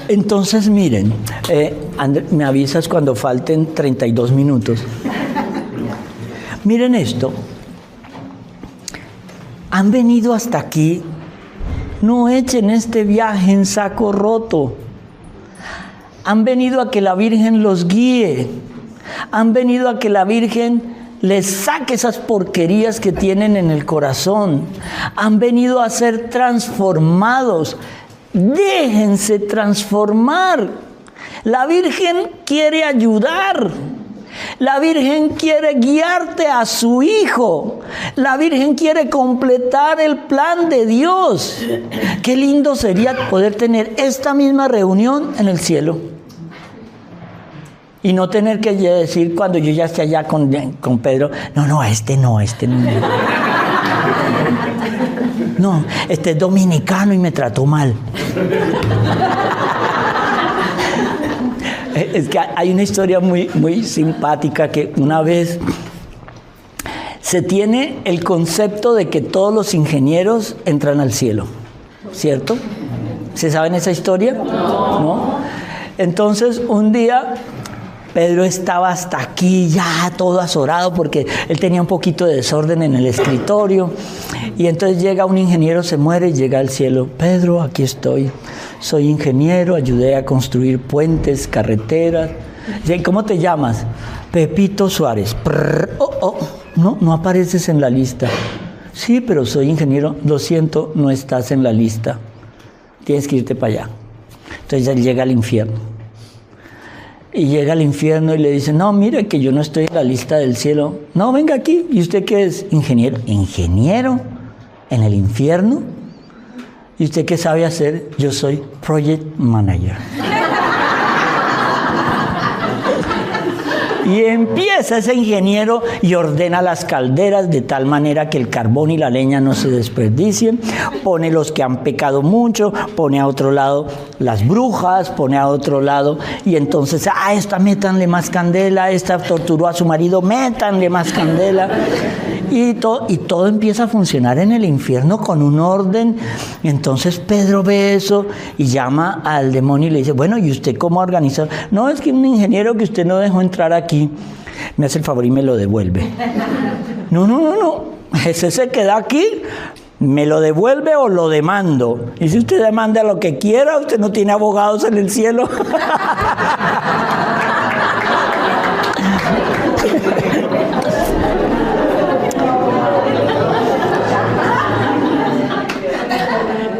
Entonces, miren, me avisas cuando falten 32 minutos. Miren esto. Han venido hasta aquí. No echen este viaje en saco roto. Han venido a que la Virgen los guíe. Han venido a que la Virgen les saque esas porquerías que tienen en el corazón. Han venido a ser transformados. Déjense transformar. La Virgen quiere ayudar. La Virgen quiere guiarte a su Hijo. La Virgen quiere completar el plan de Dios. Qué lindo sería poder tener esta misma reunión en el cielo. Y no tener que decir cuando yo ya esté allá con Pedro, no, este no. No, este es dominicano y me trató mal. Es que hay una historia muy, muy simpática que una vez se tiene el concepto de que todos los ingenieros entran al cielo, ¿cierto? ¿Se saben esa historia? ¿No? Entonces, un día Pedro estaba hasta aquí ya todo azorado porque él tenía un poquito de desorden en el escritorio y entonces llega un ingeniero, se muere y llega al cielo. Pedro, aquí estoy, soy ingeniero, ayudé a construir puentes, carreteras. ¿Cómo te llamas? Pepito Suárez. No apareces en la lista. Sí, pero soy ingeniero, lo siento, no estás en la lista. Tienes que irte para allá. Entonces él llega al infierno. Y llega al infierno y le dice, no, mire que yo no estoy en la lista del cielo. No, venga aquí. ¿Y usted qué es? Ingeniero. ¿Ingeniero? ¿En el infierno? ¿Y usted qué sabe hacer? Yo soy Project Manager. Y empieza ese ingeniero y ordena las calderas de tal manera que el carbón y la leña no se desperdicien. Pone los que han pecado mucho, pone a otro lado las brujas, pone a otro lado. Y entonces, esta métanle más candela, esta torturó a su marido, métanle más candela. Y todo empieza a funcionar en el infierno con un orden. Y entonces Pedro ve eso y llama al demonio y le dice, bueno, ¿y usted cómo ha organizado? No, es que un ingeniero que usted no dejó entrar aquí me hace el favor y me lo devuelve. No. Ese se queda aquí, me lo devuelve o lo demando. Y si usted demanda lo que quiera, usted no tiene abogados en el cielo.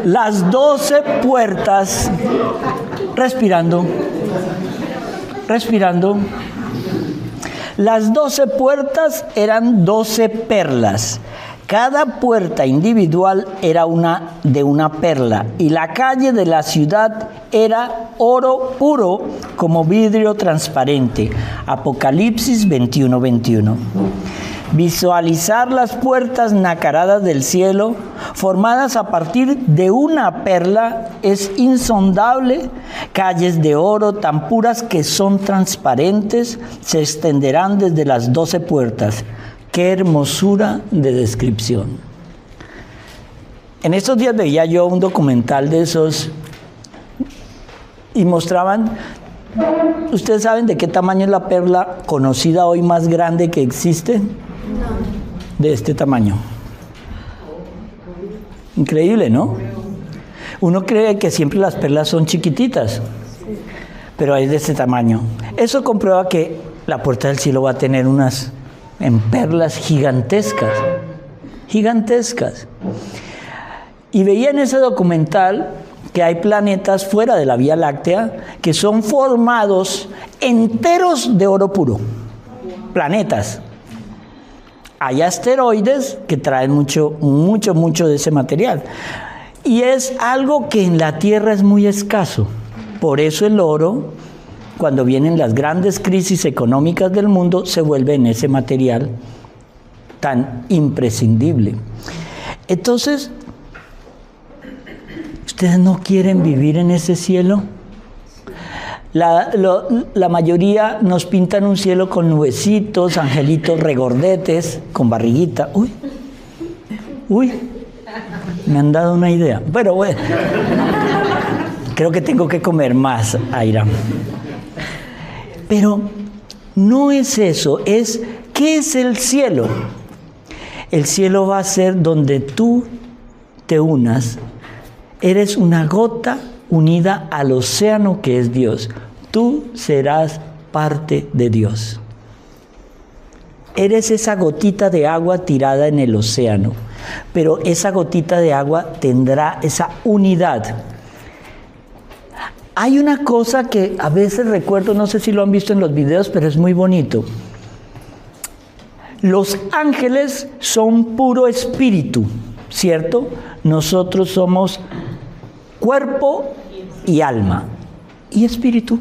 Las 12 puertas, respirando. Las 12 puertas eran 12 perlas. Cada puerta individual era de una perla y la calle de la ciudad era oro puro como vidrio transparente. Apocalipsis 21:21. Visualizar las puertas nacaradas del cielo, formadas a partir de una perla, es insondable. Calles de oro tan puras que son transparentes se extenderán desde las 12 puertas. ¡Qué hermosura de descripción! En estos días veía yo un documental de esos y mostraban. ¿Ustedes saben de qué tamaño es la perla conocida hoy más grande que existe? De este tamaño. Increíble, ¿no? Uno cree que siempre las perlas son chiquititas, pero es de este tamaño. Eso comprueba que la puerta del cielo va a tener unas en perlas gigantescas. Y veía en ese documental que hay planetas fuera de la Vía Láctea que son formados enteros de oro puro. Planetas. Hay asteroides que traen mucho de ese material. Y es algo que en la Tierra es muy escaso. Por eso el oro, cuando vienen las grandes crisis económicas del mundo, se vuelve en ese material tan imprescindible. Entonces, ¿ustedes no quieren vivir en ese cielo? La mayoría nos pintan un cielo con nubecitos, angelitos regordetes, con barriguita. Uy, me han dado una idea. Pero bueno, creo que tengo que comer más, Aira. Pero no es eso, es ¿qué es el cielo? El cielo va a ser donde tú te unas. Eres una gota unida al océano que es Dios. Tú serás parte de Dios. Eres esa gotita de agua tirada en el océano, pero esa gotita de agua tendrá esa unidad. Hay una cosa que a veces recuerdo, no sé si lo han visto en los videos, pero es muy bonito. Los ángeles son puro espíritu, ¿cierto? Nosotros somos cuerpo y alma. ¿Y espíritu?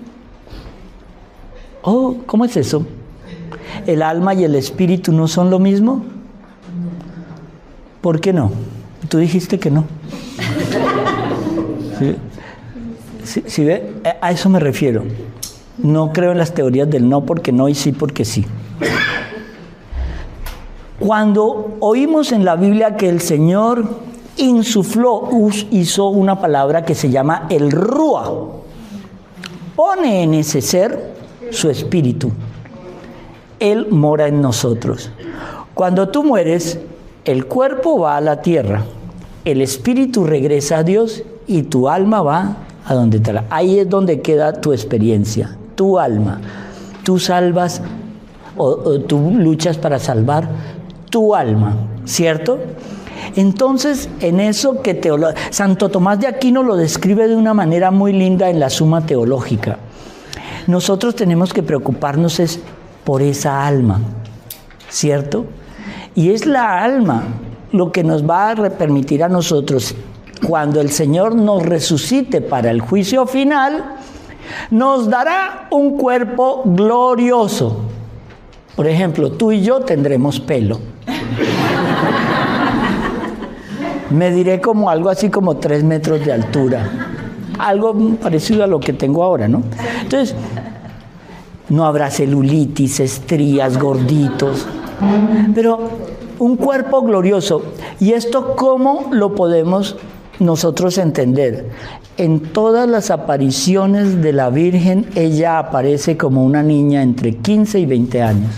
Oh, ¿cómo es eso? ¿El alma y el espíritu no son lo mismo? ¿Por qué no? Tú dijiste que no. ¿Sí ve? A eso me refiero. No creo en las teorías del no porque no y sí porque sí. Cuando oímos en la Biblia que el Señor insufló, hizo una palabra que se llama el Rúa, pone en ese ser su espíritu. Él mora en nosotros. Cuando tú mueres, el cuerpo va a la tierra, el espíritu regresa a Dios y tu alma va a donde te la... Ahí es donde queda tu experiencia, tu alma. Tú salvas o tú luchas para salvar tu alma, ¿cierto? Entonces, en eso que Santo Tomás de Aquino lo describe de una manera muy linda en la Suma Teológica. Nosotros tenemos que preocuparnos es por esa alma, ¿cierto? Y es la alma lo que nos va a permitir a nosotros, cuando el Señor nos resucite para el juicio final, nos dará un cuerpo glorioso. Por ejemplo, tú y yo tendremos pelo. Mediré como algo así como 3 metros de altura. Algo parecido a lo que tengo ahora, ¿no? Entonces, no habrá celulitis, estrías, gorditos. Pero un cuerpo glorioso. ¿Y esto cómo lo podemos nosotros entender? En todas las apariciones de la Virgen, ella aparece como una niña entre 15 y 20 años.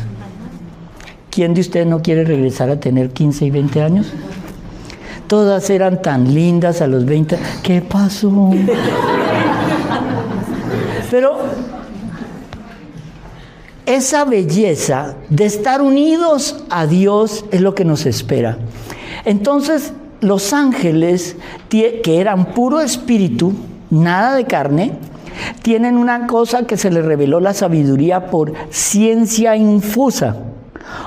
¿Quién de ustedes no quiere regresar a tener 15 y 20 años? Todas eran tan lindas a los 20. ¿Qué pasó? Pero esa belleza de estar unidos a Dios es lo que nos espera. Entonces, los ángeles, que eran puro espíritu, nada de carne, tienen una cosa que se les reveló la sabiduría por ciencia infusa.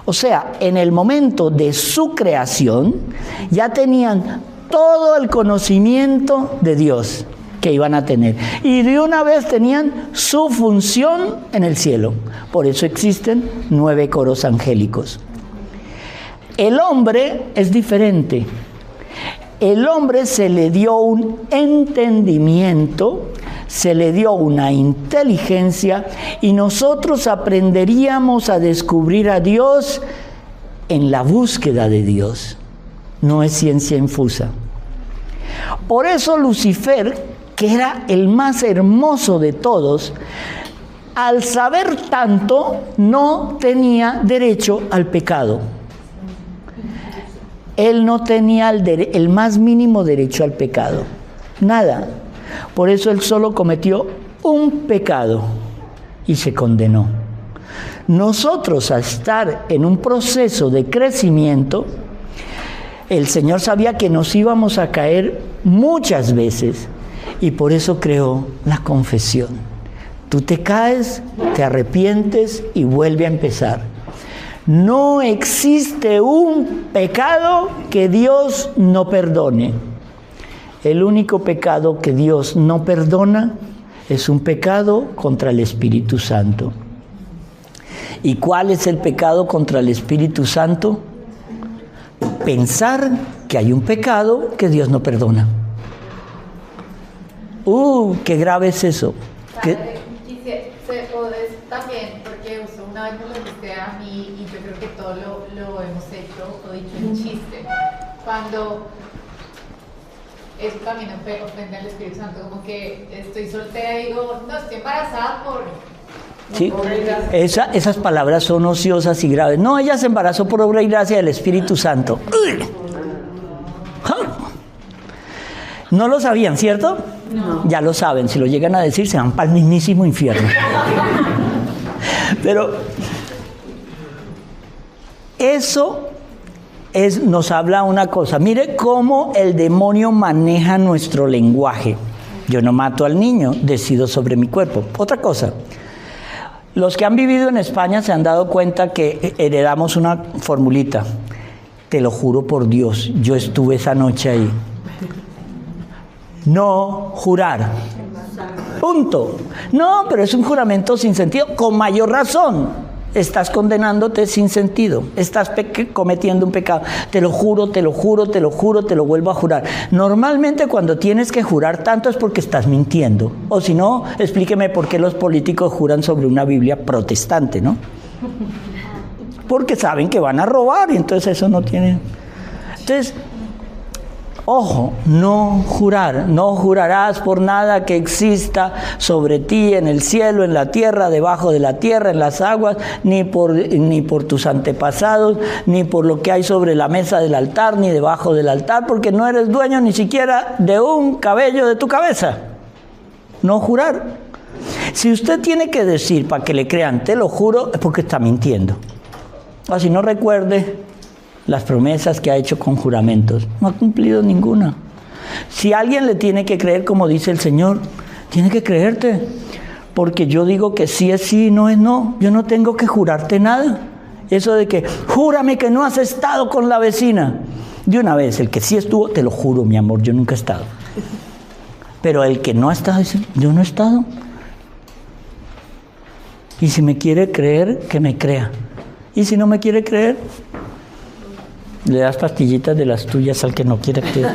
O sea, en el momento de su creación, ya tenían todo el conocimiento de Dios que iban a tener. Y de una vez tenían su función en el cielo. Por eso existen 9 coros angélicos. El hombre es diferente. El hombre se le dio un entendimiento, se le dio una inteligencia y nosotros aprenderíamos a descubrir a Dios en la búsqueda de Dios. No es ciencia infusa. Por eso Lucifer, que era el más hermoso de todos, al saber tanto, no tenía derecho al pecado. Él no tenía el más mínimo derecho al pecado. Nada. Por eso él solo cometió un pecado y se condenó. Nosotros, al estar en un proceso de crecimiento, el Señor sabía que nos íbamos a caer muchas veces y por eso creó la confesión. Tú te caes, te arrepientes y vuelve a empezar. No existe un pecado que Dios no perdone. El único pecado que Dios no perdona es un pecado contra el Espíritu Santo. ¿Y cuál es el pecado contra el Espíritu Santo? Pensar que hay un pecado que Dios no perdona. Qué grave es eso. También, porque una vez me lo dijiste a mí y yo creo que todo lo hemos hecho o dicho en chiste. Cuando eso también ofende al Espíritu Santo, como que estoy soltera y digo, no, estoy embarazada por... Sí, esas palabras son ociosas y graves. No, ella se embarazó por obra y gracia del Espíritu Santo. No lo sabían, ¿cierto? No. Ya lo saben, si lo llegan a decir se van para el mismísimo infierno. Pero eso nos habla una cosa. Mire cómo el demonio maneja nuestro lenguaje. Yo no mato al niño, decido sobre mi cuerpo. Otra cosa. Los que han vivido en España se han dado cuenta que heredamos una formulita. Te lo juro por Dios, yo estuve esa noche ahí. No jurar. Punto. No, pero es un juramento sin sentido. Con mayor razón. Estás condenándote sin sentido. Estás cometiendo un pecado. Te lo juro, te lo juro, te lo juro, te lo vuelvo a jurar. Normalmente cuando tienes que jurar tanto es porque estás mintiendo. O si no, explíqueme por qué los políticos juran sobre una Biblia protestante, ¿no? Porque saben que van a robar y entonces eso no tiene... Entonces, ojo, no jurar, no jurarás por nada que exista sobre ti en el cielo, en la tierra, debajo de la tierra, en las aguas, ni por tus antepasados, ni por lo que hay sobre la mesa del altar, ni debajo del altar, porque no eres dueño ni siquiera de un cabello de tu cabeza. No jurar. Si usted tiene que decir para que le crean, te lo juro, es porque está mintiendo. O si no, recuerde las promesas que ha hecho con juramentos. No ha cumplido ninguna. Si alguien le tiene que creer, como dice el Señor, tiene que creerte. Porque yo digo que sí es sí, no es no. Yo no tengo que jurarte nada. Eso de que, júrame que no has estado con la vecina. De una vez, el que sí estuvo, te lo juro, mi amor, yo nunca he estado. Pero el que no ha estado, dice, yo no he estado. Y si me quiere creer, que me crea. Y si no me quiere creer, le das pastillitas de las tuyas al que no quiere creer.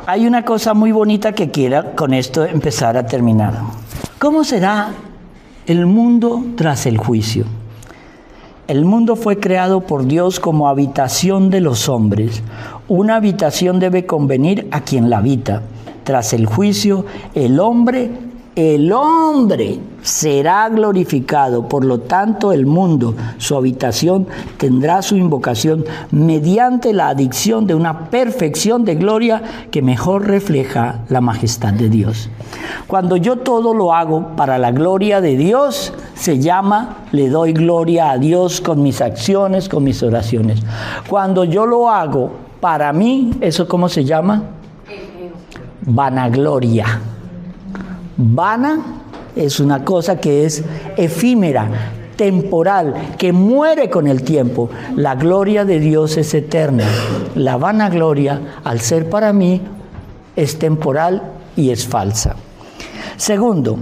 Hay una cosa muy bonita que quiero con esto empezar a terminar. ¿Cómo será el mundo tras el juicio? El mundo fue creado por Dios como habitación de los hombres. Una habitación debe convenir a quien la habita. Tras el juicio, el hombre será glorificado. Por lo tanto, el mundo, su habitación, tendrá su invocación mediante la adicción de una perfección de gloria que mejor refleja la majestad de Dios. Cuando yo todo lo hago para la gloria de Dios, se llama, le doy gloria a Dios con mis acciones, con mis oraciones. Cuando yo lo hago para mí, ¿eso cómo se llama? Vanagloria. Vana es una cosa que es efímera, temporal, que muere con el tiempo. La gloria de Dios es eterna. La vanagloria, al ser para mí, es temporal y es falsa. Segundo,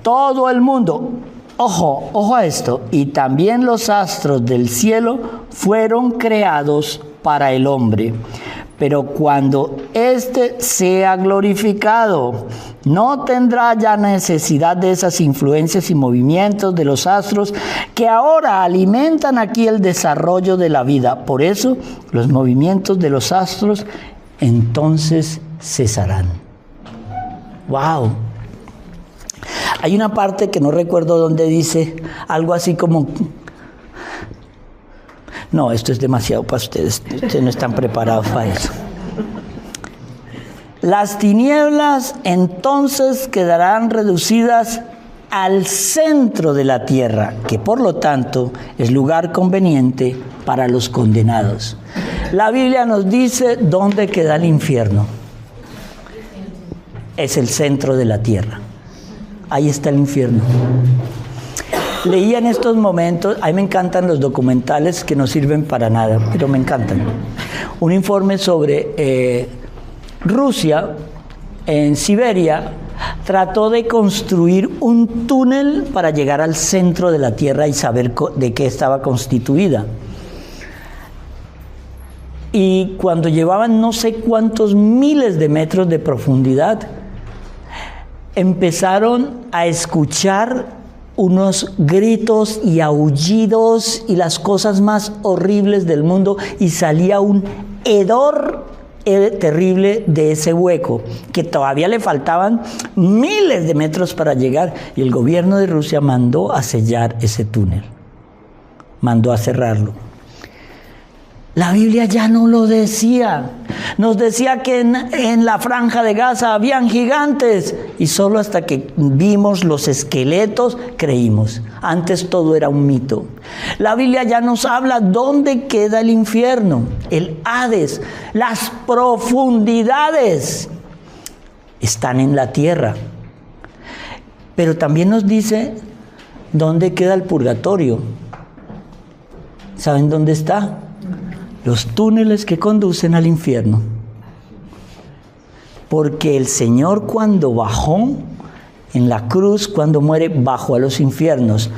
todo el mundo, ojo a esto, y también los astros del cielo fueron creados para el hombre. Pero cuando éste sea glorificado, no tendrá ya necesidad de esas influencias y movimientos de los astros que ahora alimentan aquí el desarrollo de la vida. Por eso, los movimientos de los astros entonces cesarán. ¡Wow! Hay una parte que no recuerdo dónde dice algo así como... No, esto es demasiado para ustedes. Ustedes no están preparados para eso. Las tinieblas entonces quedarán reducidas al centro de la tierra, que por lo tanto es lugar conveniente para los condenados. La Biblia nos dice dónde queda el infierno. Es el centro de la tierra. Ahí está el infierno. Leía en estos momentos, a mí me encantan los documentales que no sirven para nada, pero me encantan. Un informe sobre Rusia, en Siberia, trató de construir un túnel para llegar al centro de la Tierra y saber de qué estaba constituida. Y cuando llevaban no sé cuántos miles de metros de profundidad, empezaron a escuchar unos gritos y aullidos y las cosas más horribles del mundo, y salía un hedor terrible de ese hueco, que todavía le faltaban miles de metros para llegar, y el gobierno de Rusia mandó a sellar ese túnel, mandó a cerrarlo. La Biblia ya no lo decía. Nos decía que en la franja de Gaza habían gigantes, y solo hasta que vimos los esqueletos creímos. Antes todo era un mito. La Biblia ya nos habla dónde queda el infierno, el Hades, las profundidades. están en la tierra. Pero también nos dice dónde queda el purgatorio. ¿Saben dónde está? Los túneles que conducen al infierno. Porque el Señor, cuando bajó en la cruz, cuando muere, bajó a los infiernos.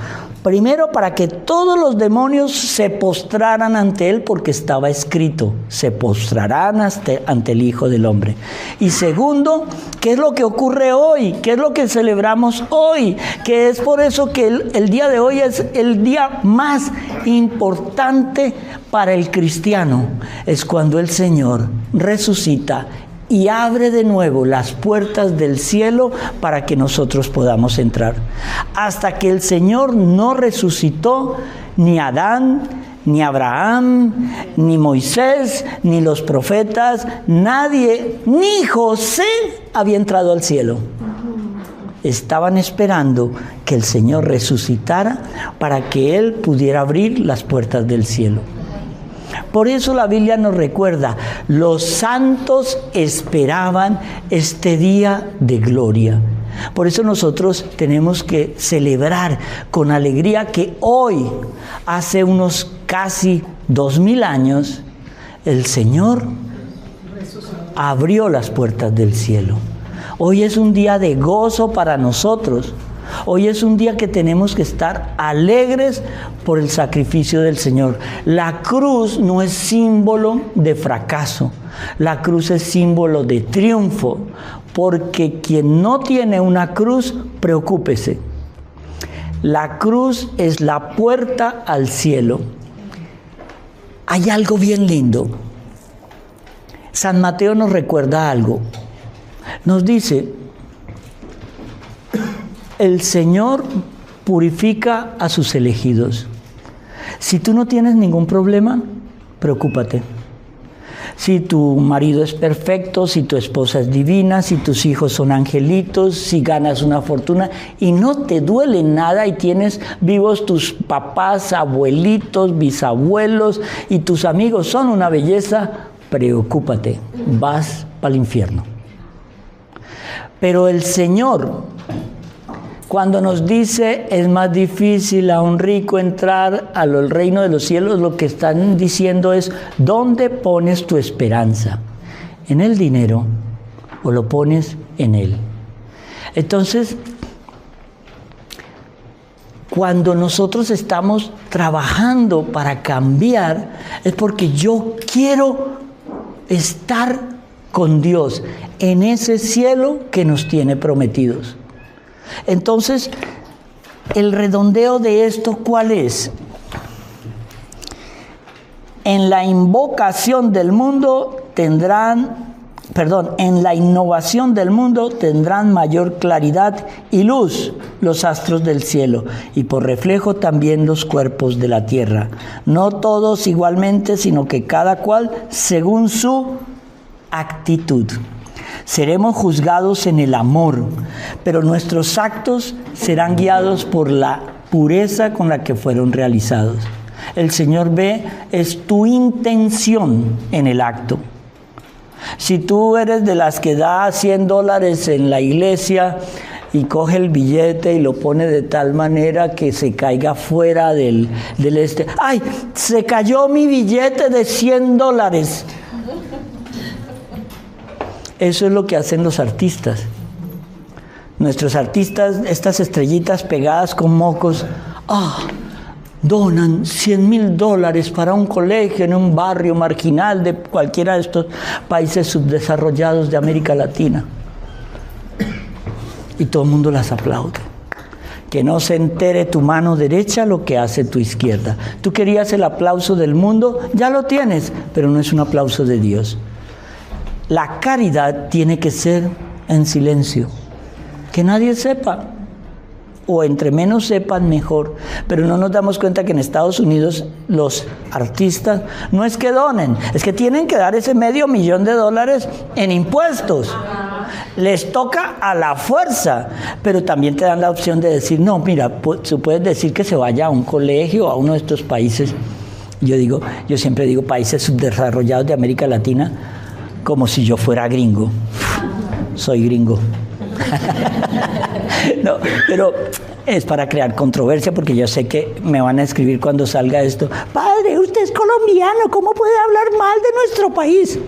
Primero, para que todos los demonios se postraran ante Él, porque estaba escrito, se postrarán ante el Hijo del Hombre. Y segundo, ¿qué es lo que ocurre hoy? ¿Qué es lo que celebramos hoy? Que es por eso que el día de hoy es el día más importante para el cristiano. Es cuando el Señor resucita y abre de nuevo las puertas del cielo para que nosotros podamos entrar. Hasta que el Señor no resucitó, ni Adán, ni Abraham, ni Moisés, ni los profetas, nadie, ni José había entrado al cielo. Estaban esperando que el Señor resucitara para que Él pudiera abrir las puertas del cielo. Por eso la Biblia nos recuerda, los santos esperaban este día de gloria. Por eso nosotros tenemos que celebrar con alegría que hoy, hace unos casi 2000 años, el Señor abrió las puertas del cielo. Hoy es un día de gozo para nosotros. Hoy es un día que tenemos que estar alegres por el sacrificio del Señor. La cruz no es símbolo de fracaso. La cruz es símbolo de triunfo. Porque quien no tiene una cruz, preocúpese. La cruz es la puerta al cielo. Hay algo bien lindo. San Mateo nos recuerda algo. Nos dice: el Señor purifica a sus elegidos. Si tú no tienes ningún problema, preocúpate. Si tu marido es perfecto, si tu esposa es divina, si tus hijos son angelitos, si ganas una fortuna y no te duele nada y tienes vivos tus papás, abuelitos, bisabuelos y tus amigos son una belleza, preocúpate, vas para el infierno. Pero el Señor, cuando nos dice es más difícil a un rico entrar al reino de los cielos, lo que están diciendo es: ¿dónde pones tu esperanza? ¿En el dinero o lo pones en Él? Entonces, cuando nosotros estamos trabajando para cambiar, es porque yo quiero estar con Dios en ese cielo que nos tiene prometidos. Entonces, el redondeo de esto, ¿cuál es? En la invocación del mundo en la innovación del mundo tendrán mayor claridad y luz los astros del cielo, y por reflejo también los cuerpos de la tierra. No todos igualmente, sino que cada cual según su actitud. Seremos juzgados en el amor, pero nuestros actos serán guiados por la pureza con la que fueron realizados. El Señor ve es tu intención en el acto. Si tú eres de las que da $100 en la iglesia y coge el billete y lo pone de tal manera que se caiga fuera del ¡ay! Se cayó mi billete de $100. Eso es lo que hacen los artistas. Nuestros artistas, estas estrellitas pegadas con mocos, donan $100,000 para un colegio en un barrio marginal de cualquiera de estos países subdesarrollados de América Latina. Y todo el mundo las aplaude. Que no se entere tu mano derecha lo que hace tu izquierda. Tú querías el aplauso del mundo, ya lo tienes, pero no es un aplauso de Dios. La caridad tiene que ser en silencio, que nadie sepa, o entre menos sepan mejor. Pero no nos damos cuenta que en Estados Unidos los artistas no es que donen, es que tienen que dar ese $500,000 en impuestos. Les toca a la fuerza, pero también te dan la opción de decir: no, mira, tú puedes decir que se vaya a un colegio, a uno de estos países. Yo siempre digo países subdesarrollados de América Latina, como si yo fuera gringo. soy gringo. No, pero es para crear controversia porque yo sé que me van a escribir cuando salga esto. Padre, usted es colombiano, ¿cómo puede hablar mal de nuestro país?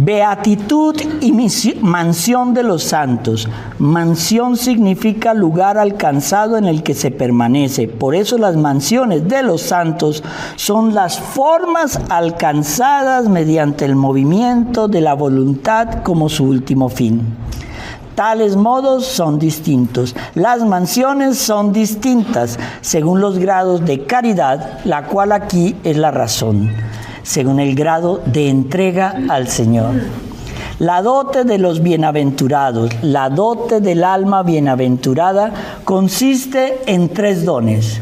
Beatitud y mansión de los santos. Mansión significa lugar alcanzado en el que se permanece. Por eso las mansiones de los santos son las formas alcanzadas mediante el movimiento de la voluntad como su último fin. Tales modos son distintos. Las mansiones son distintas según los grados de caridad, la cual aquí es la razón, según el grado de entrega al Señor. La dote de los bienaventurados, la dote del alma bienaventurada, consiste en 3 dones: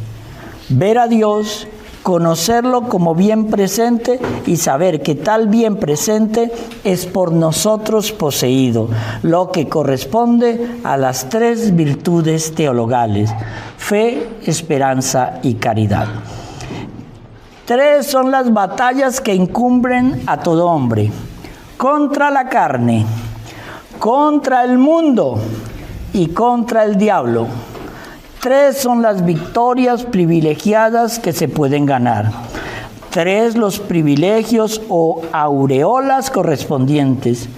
ver a Dios, conocerlo como bien presente y saber que tal bien presente es por nosotros poseído, lo que corresponde a las 3 virtudes teologales: fe, esperanza y caridad. 3 son las batallas que incumbren a todo hombre: contra la carne, contra el mundo y contra el diablo. 3 son las victorias privilegiadas que se pueden ganar. 3 los privilegios o aureolas correspondientes.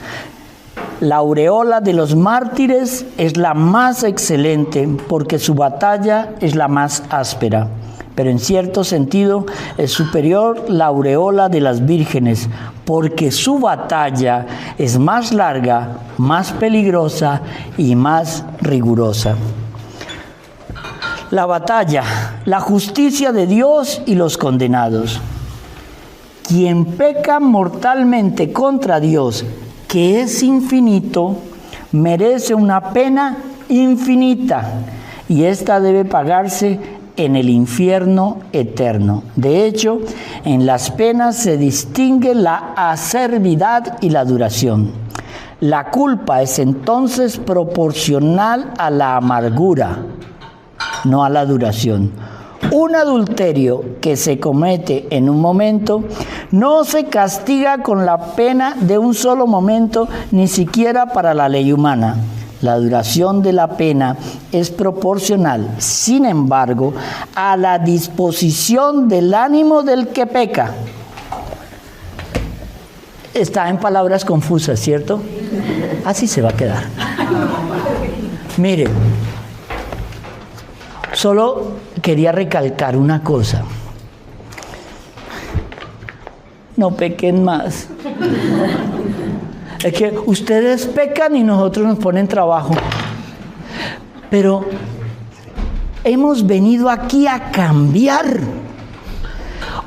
La aureola de los mártires es la más excelente porque su batalla es la más áspera. Pero en cierto sentido es superior la aureola de las vírgenes, porque su batalla es más larga, más peligrosa y más rigurosa. La batalla, la justicia de Dios y los condenados. Quien peca mortalmente contra Dios, que es infinito, merece una pena infinita, y esta debe pagarse en el infierno eterno. De hecho, en las penas se distingue la acervidad y la duración. La culpa es entonces proporcional a la amargura, no a la duración. Un adulterio que se comete en un momento no se castiga con la pena de un solo momento, ni siquiera para la ley humana. La duración de la pena es proporcional, sin embargo, a la disposición del ánimo del que peca. Está en palabras confusas, ¿cierto? Así se va a quedar. Mire, solo quería recalcar una cosa. No pequen más. Es que ustedes pecan y nosotros nos ponen trabajo. Pero hemos venido aquí a cambiar.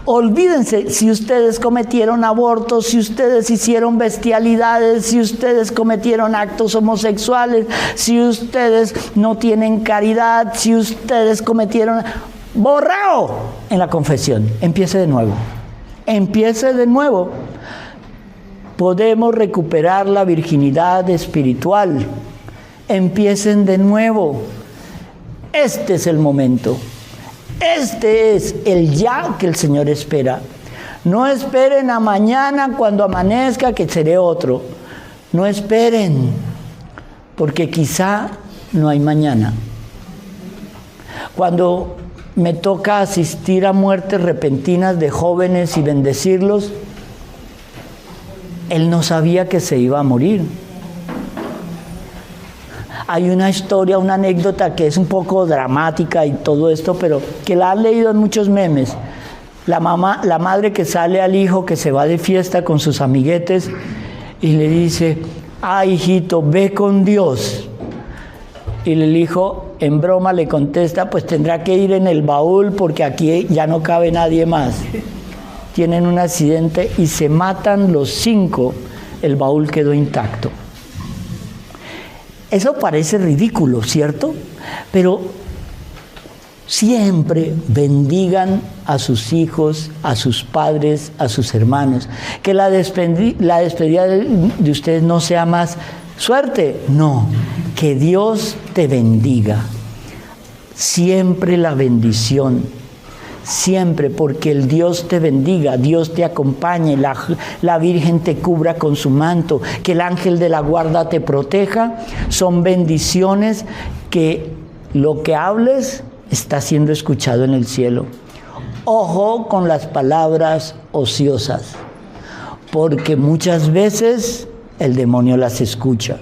Olvídense si ustedes cometieron abortos, si ustedes hicieron bestialidades, si ustedes cometieron actos homosexuales, si ustedes no tienen caridad, si ustedes cometieron... ¡Borrao! En la confesión. Empiece de nuevo. Empiece de nuevo. Podemos recuperar la virginidad espiritual. Empiecen de nuevo. Este es el momento. Este es el ya que el Señor espera. No esperen a mañana cuando amanezca que seré otro. No esperen, porque quizá no hay mañana. Cuando me toca asistir a muertes repentinas de jóvenes y bendecirlos, él no sabía que se iba a morir. Hay una historia, una anécdota que es un poco dramática y todo esto, pero que la han leído en muchos memes. La madre que sale al hijo que se va de fiesta con sus amiguetes y le dice: "Ay, hijito, ve con Dios". Y el hijo, en broma, le contesta: "Pues tendrá que ir en el baúl porque aquí ya no cabe nadie más". Tienen un accidente y se matan los 5. El baúl quedó intacto. Eso parece ridículo, ¿cierto? Pero siempre bendigan a sus hijos, a sus padres, a sus hermanos. Que la despedida de ustedes no sea más suerte. No, que Dios te bendiga. Siempre la bendición. siempre, porque el Dios te bendiga, Dios te acompañe, la Virgen te cubra con su manto, que el ángel de la guarda te proteja, son bendiciones que lo que hables está siendo escuchado en el cielo. Ojo con las palabras ociosas, porque muchas veces el demonio las escucha.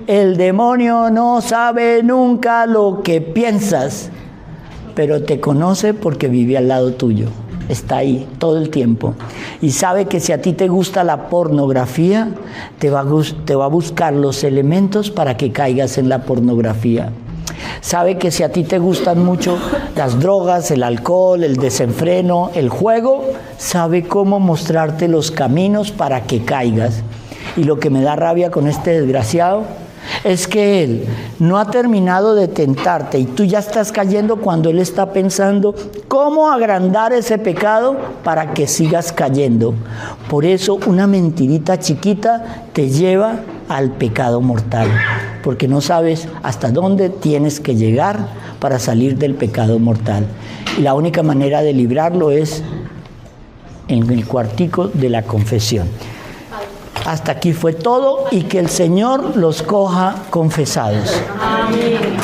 El demonio no sabe nunca lo que piensas, pero te conoce porque vive al lado tuyo. Está ahí todo el tiempo. Y sabe que si a ti te gusta la pornografía, te va a buscar los elementos para que caigas en la pornografía. Sabe que si a ti te gustan mucho las drogas, el alcohol, el desenfreno, el juego, sabe cómo mostrarte los caminos para que caigas. Y lo que me da rabia con este desgraciado es que él no ha terminado de tentarte y tú ya estás cayendo cuando él está pensando cómo agrandar ese pecado para que sigas cayendo. Por eso una mentirita chiquita te lleva al pecado mortal, porque no sabes hasta dónde tienes que llegar para salir del pecado mortal. Y la única manera de librarlo es en el cuartico de la confesión. Hasta aquí fue todo y que el Señor los coja confesados. Amén.